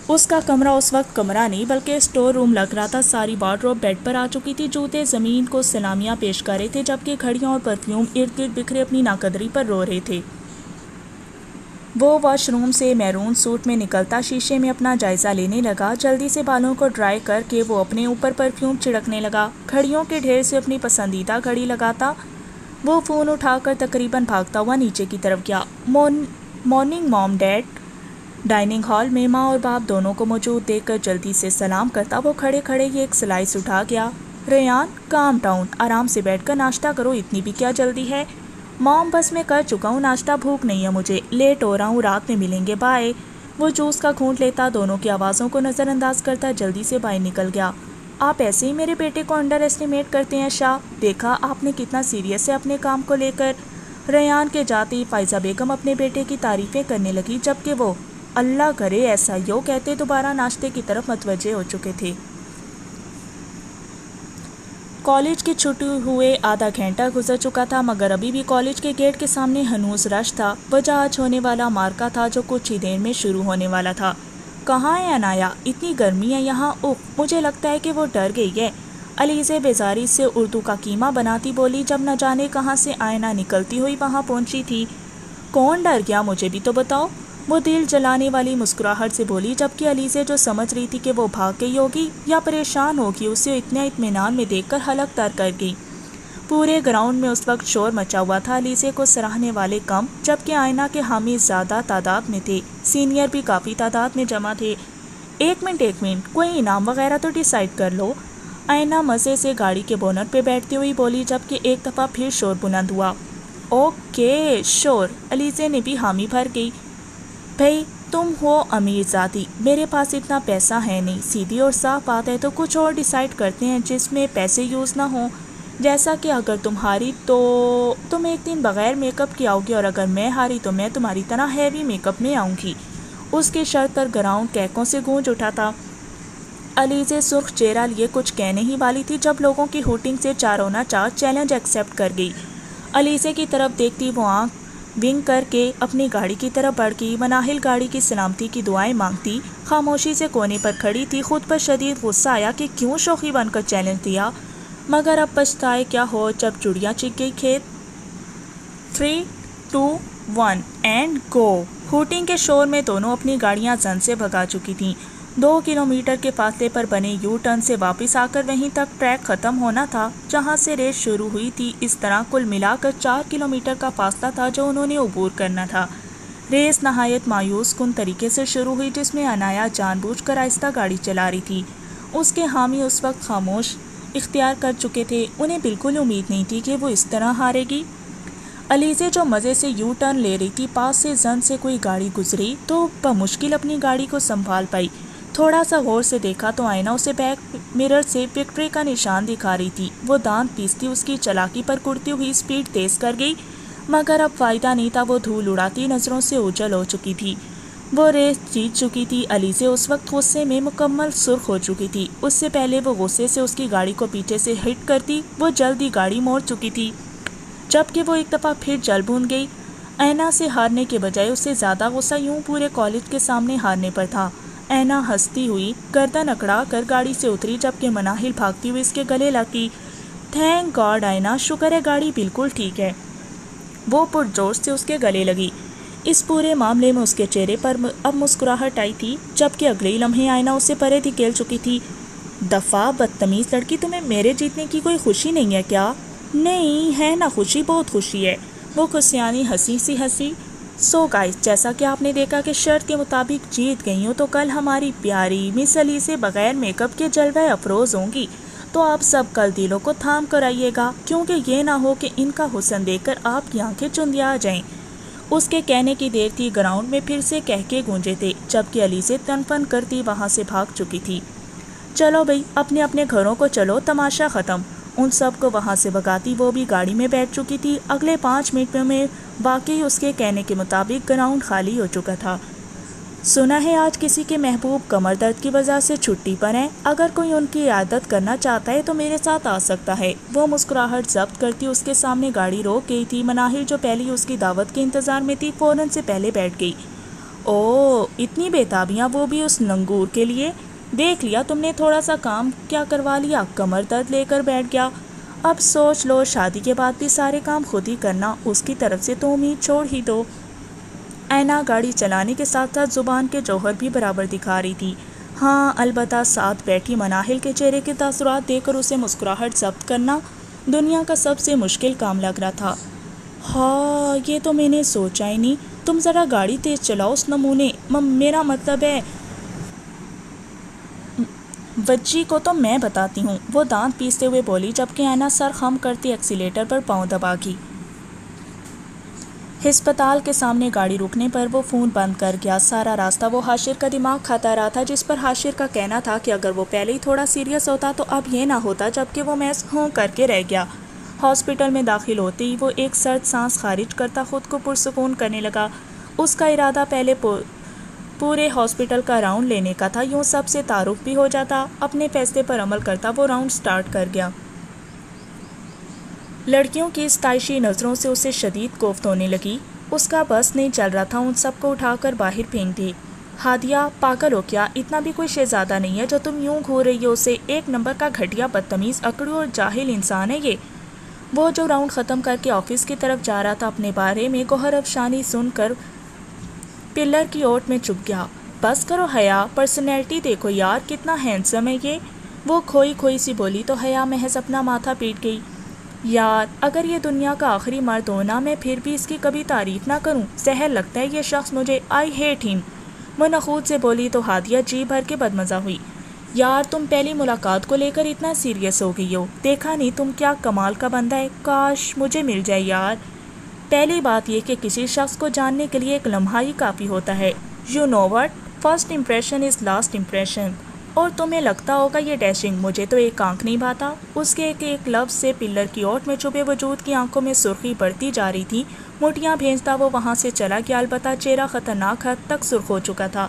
اس کا کمرہ اس وقت کمرہ نہیں بلکہ اسٹور روم لگ رہا تھا۔ ساری وارڈروب بیڈ پر آ چکی تھی، جوتے زمین کو سلامیاں پیش کر رہے تھے، جبکہ گھڑیاں اور پرفیوم ارد گرد بکھرے اپنی ناقدری پر رو رہے تھے۔ وہ واش روم سے میرون سوٹ میں نکلتا شیشے میں اپنا جائزہ لینے لگا۔ جلدی سے بالوں کو ڈرائی کر کے وہ اپنے اوپر پرفیوم چھڑکنے لگا۔ گھڑیوں کے ڈھیر سے اپنی پسندیدہ گھڑی لگاتا وہ فون اٹھا کر تقریباً بھاگتا ہوا نیچے کی طرف گیا۔ مارننگ مام ڈیڈ۔ ڈائننگ ہال میں ماں اور باپ دونوں کو موجود دیکھ کر جلدی سے سلام کرتا وہ کھڑے کھڑے یہ ایک سلائس اٹھا گیا۔ ریان کام ڈاؤن، آرام سے بیٹھ کر ناشتہ کرو، اتنی بھی کیا جلدی ہے؟ مام بس میں کر چکا ہوں ناشتہ، بھوک نہیں ہے مجھے، لیٹ ہو رہا ہوں، رات میں ملیں گے، بائے۔ وہ جوس کا گھونٹ لیتا دونوں کی آوازوں کو نظر انداز کرتا جلدی سے باہر نکل گیا۔ آپ ایسے ہی میرے بیٹے کو انڈر ایسٹیمیٹ کرتے ہیں شاہ. دیکھا آپ نے کتنا سیریس ہے اپنے کام کو لے کر. ریان کے جاتے ہی فائزہ بیگم اپنے بیٹے کی تعریفیں کرنے لگی، جبکہ وہ اللہ کرے ایسا یو کہتے دوبارہ ناشتے کی طرف متوجہ ہو چکے تھے. کالج کی چھٹی ہوئے آدھا گھنٹہ گزر چکا تھا، مگر ابھی بھی کالج کے گیٹ کے سامنے ہنوز رش تھا. وجہ آج ہونے والا مارکا تھا جو کچھ ہی دیر میں شروع ہونے والا تھا. کہاں ہے انایا؟ اتنی گرمی ہے یہاں. اوہ مجھے لگتا ہے کہ وہ ڈر گئی ہے. علیزے بیزاری سے اردو کا کیما بناتی بولی جب نہ جانے کہاں سے آئینہ نکلتی ہوئی وہاں پہنچی تھی. کون ڈر گیا مجھے بھی تو بتاؤ، وہ دل جلانے والی مسکراہٹ سے بولی، جبکہ علیزے جو سمجھ رہی تھی کہ وہ بھاگ گئی ہوگی یا پریشان ہوگی، اسے اتنے اطمینان میں دیکھ کر حلق تر کر گئی. پورے گراؤنڈ میں اس وقت شور مچا ہوا تھا. علیزے کو سراہنے والے کم، جبکہ آئینہ کے حامی زیادہ تعداد میں تھے. سینئر بھی کافی تعداد میں جمع تھے. ایک منٹ کوئی انعام وغیرہ تو ڈیسائیڈ کر لو. آئینہ مزے سے گاڑی کے بونٹ پہ بیٹھتی ہوئی بولی، جبکہ ایک دفعہ پھر شور بلند ہوا. اوکے شور. علیزے نے بھی حامی بھر گئی. بھئی تم ہو امیر زادی، میرے پاس اتنا پیسہ ہے نہیں. سیدھی اور صاف بات ہے تو کچھ اور ڈیسائیڈ کرتے ہیں جس میں پیسے یوز نہ ہوں. جیسا کہ اگر تم ہاری تو تم ایک دن بغیر میک اپ کے آؤ گی، اور اگر میں ہاری تو میں تمہاری طرح ہیوی میک اپ میں آؤں گی. اس کی شرط پر گراؤنڈ کہکوں سے گونج اٹھا تھا. علیزے سرخ چہرہ لیے کچھ کہنے ہی والی تھی جب لوگوں کی ہوٹنگ سے چاروں نہ چار چیلنج ایکسیپٹ کر گئی. علیزے کی طرف دیکھتی وہ آنکھ ونک کر کے اپنی گاڑی کی طرف بڑھ گئی. مناہل گاڑی کی سلامتی کی دعائیں مانگتی خاموشی سے کونے پر کھڑی تھی. خود پر شدید غصہ آیا کہ کیوں شوخی بن کر چیلنج دیا، مگر اب پچھتائے کیا ہو جب چڑیا چگ گئی کھیت. 3 2 1 اینڈ گو. ہوٹنگ کے شور میں دونوں اپنی گاڑیاں زن سے بھگا چکی تھیں. 2 کلومیٹر کے فاصلے پر بنے یو ٹرن سے واپس آ کر وہیں تک ٹریک ختم ہونا تھا جہاں سے ریس شروع ہوئی تھی. اس طرح کل ملا کر 4 کلومیٹر کا فاصلہ تھا جو انہوں نے عبور کرنا تھا. ریس نہایت مایوس کن طریقے سے شروع ہوئی، جس میں انایا جان بوجھ کر آہستہ گاڑی چلا رہی تھی. اس کے حامی اس وقت خاموش اختیار کر چکے تھے. انہیں بالکل امید نہیں تھی کہ وہ اس طرح ہارے گی. علیزے جو مزے سے یو ٹرن لے رہی تھی، پاس سے زن سے کوئی گاڑی گزری تو بمشکل اپنی گاڑی کو سنبھال پائی. تھوڑا سا غور سے دیکھا تو آئینہ اسے بیک مرر سے وکٹری کا نشان دکھا رہی تھی. وہ دانت پیستی اس کی چالاکی پر کڑتی ہوئی سپیڈ تیز کر گئی، مگر اب فائدہ نہیں تھا. وہ دھول اڑاتی نظروں سے اوجھل ہو چکی تھی. وہ ریس جیت چکی تھی. علیزے اس وقت غصے میں مکمل سرخ ہو چکی تھی. اس سے پہلے وہ غصے سے اس کی گاڑی کو پیچھے سے ہٹ کرتی وہ جلدی گاڑی موڑ چکی تھی، جبکہ وہ ایک دفعہ پھر جل بھون گئی. اینا سے ہارنے کے بجائے اس سے زیادہ غصہ یوں پورے کالج کے سامنے ہارنے پر تھا. اینا ہنستی ہوئی گردن اکڑا کر گاڑی سے اتری، جبکہ مناہل بھاگتی ہوئی اس کے گلے لگی. تھینک گاڈ اینا، شکر ہے گاڑی بالکل ٹھیک ہے. وہ پرجوش سے اس کے گلے لگی. اس پورے معاملے میں اس کے چہرے پر اب مسکراہٹ آئی تھی، جبکہ اگلے ہی لمحے آئینہ اسے پرے دھکیل چکی تھی. دفعہ بدتمیز لڑکی، تمہیں میرے جیتنے کی کوئی خوشی نہیں ہے کیا؟ نہیں ہے نا خوشی، بہت خوشی ہے. وہ خوشیانی ہنسی. سو گائز، جیسا کہ آپ نے دیکھا کہ شرط کے مطابق جیت گئی ہوں، تو کل ہماری پیاری مس علیزے بغیر میک اپ کے جلوہ افروز ہوں گی. تو آپ سب کل دلوں کو تھام کر آئیے گا، کیونکہ یہ نہ ہو کہ ان کا حسن دیکھ کر آپ کی آنکھیں چندیا آ جائیں. اس کے کہنے کی دیر تھی. گراؤنڈ میں پھر سے کہکے گونجے تھے، جبکہ علیزے تن فن کرتی وہاں سے بھاگ چکی تھی. چلو بھئی، اپنے اپنے گھروں کو چلو، تماشا ختم. ان سب کو وہاں سے بھگاتی وہ بھی گاڑی میں بیٹھ چکی تھی. اگلے 5 منٹ میں واقعی اس کے کہنے کے مطابق گراؤنڈ خالی ہو چکا تھا. سنا ہے آج کسی کے محبوب کمر درد کی وجہ سے چھٹی پر ہیں. اگر کوئی ان کی عیادت کرنا چاہتا ہے تو میرے ساتھ آ سکتا ہے. وہ مسکراہٹ ضبط کرتی اس کے سامنے گاڑی روک گئی تھی. مناہل جو پہلی اس کی دعوت کے انتظار میں تھی، فوراً سے پہلے بیٹھ گئی. او اتنی بےتابیاں، وہ بھی اس لنگور کے لیے. دیکھ لیا تم نے، تھوڑا سا کام کیا کروا لیا، کمر درد لے کر بیٹھ گیا. اب سوچ لو، شادی کے بعد بھی سارے کام خود ہی کرنا. اس کی طرف سے تو امید چھوڑ ہی دو. اینا گاڑی چلانے کے ساتھ ساتھ زبان کے جوہر بھی برابر دکھا رہی تھی. ہاں البتہ ساتھ بیٹھی مناہل کے چہرے کے تاثرات دیکھ کر اسے مسکراہٹ ضبط کرنا دنیا کا سب سے مشکل کام لگ رہا تھا. ہاں یہ تو میں نے سوچا ہی نہیں. تم ذرا گاڑی تیز چلاؤ اس نمونے، میرا مطلب ہے وجی کو تو میں بتاتی ہوں. وہ دانت پیستے ہوئے بولی، جبکہ اینا سر خم کرتی ایکسیلیٹر پر پاؤں دبا گئی. ہسپتال کے سامنے گاڑی رکنے پر وہ فون بند کر گیا۔ سارا راستہ وہ حاشر کا دماغ کھاتا رہا تھا، جس پر حاشر کا کہنا تھا کہ اگر وہ پہلے ہی تھوڑا سیریس ہوتا تو اب یہ نہ ہوتا، جبکہ وہ محض ہوں کر کے رہ گیا۔ ہاسپٹل میں داخل ہوتے ہی وہ ایک سرد سانس خارج کرتا خود کو پرسکون کرنے لگا۔ اس کا ارادہ پہلے پورے ہاسپٹل کا راؤنڈ لینے کا تھا، یوں سب سے تعارف بھی ہو جاتا۔ اپنے فیصلے پر عمل کرتا وہ راؤنڈ سٹارٹ کر گیا۔ لڑکیوں کی ستائشی نظروں سے اسے شدید کوفت ہونے لگی۔ اس کا بس نہیں چل رہا تھا ان سب کو اٹھا کر باہر پھینک دے۔ ہادیہ، پاگل ہو کیا؟ اتنا بھی کوئی شہزادہ نہیں ہے جو تم یوں گھور رہی ہو اسے؟ ایک نمبر کا گھٹیا، بدتمیز، اکڑو اور جاہل انسان ہے یہ۔ وہ جو راؤنڈ ختم کر کے آفس کی طرف جا رہا تھا، اپنے بارے میں گوہر افشانی سن کر پلر کی اوٹ میں چپ گیا۔ بس کرو حیا، پرسنالٹی دیکھو یار، کتنا ہینڈسم ہے یہ۔ وہ کھوئی سی بولی تو حیا محض اپنا ماتھا پیٹ گئی۔ یار، اگر یہ دنیا کا آخری مرد ہونا، میں پھر بھی اس کی کبھی تعریف نہ کروں۔ زہر لگتا ہے یہ شخص مجھے، آئی ہیٹ ہم۔ وہ نخوت سے بولی تو ہادیہ جی بھر کے بدمزہ ہوئی۔ یار، تم پہلی ملاقات کو لے کر اتنا سیریس ہو گئی ہو، دیکھا نہیں تم کیا کمال کا بندہ ہے، کاش مجھے مل جائے یار۔ پہلی بات یہ کہ کسی شخص کو جاننے کے لیے ایک لمحہ ہی کافی ہوتا ہے۔ You know what, first impression is last impression. اور تمہیں لگتا ہوگا یہ ڈیشنگ، مجھے تو ایک آنکھ نہیں بھاتا۔ اس کے ایک لفظ سے پلر کی اوٹ میں چھپے وجود کی آنکھوں میں سرخی بڑھتی جا رہی تھی۔ مٹیاں بھیجتا وہ وہاں سے چلا گیا، البتہ چہرہ خطرناک حد تک سرخ ہو چکا تھا۔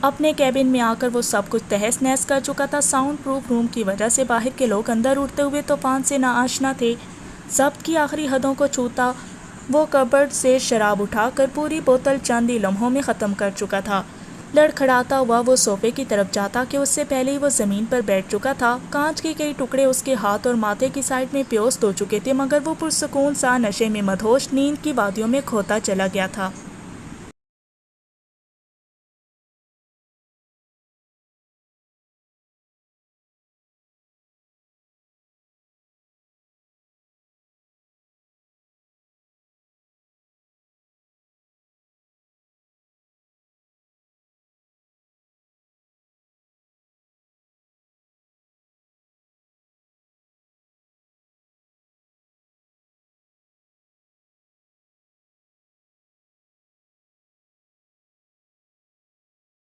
اپنے کیبن میں آ کر وہ سب کچھ تہس نہس کر چکا تھا۔ ساؤنڈ پروف روم کی وجہ سے باہر کے لوگ اندر اڑتے ہوئے طوفان سے ناآشنا تھے۔ ضبط کی آخری حدوں کو چھوتا وہ کبرڈ سے شراب اٹھا کر پوری بوتل چند ہی لمحوں میں ختم کر چکا تھا۔ لڑکھڑاتا ہوا وہ صوفے کی طرف جاتا کہ اس سے پہلے ہی وہ زمین پر بیٹھ چکا تھا۔ کانچ کے کئی ٹکڑے اس کے ہاتھ اور ماتھے کی سائڈ میں پیوست ہو چکے تھے، مگر وہ پرسکون سا نشے میں مدہوش نیند کی وادیوں میں کھوتا چلا گیا تھا۔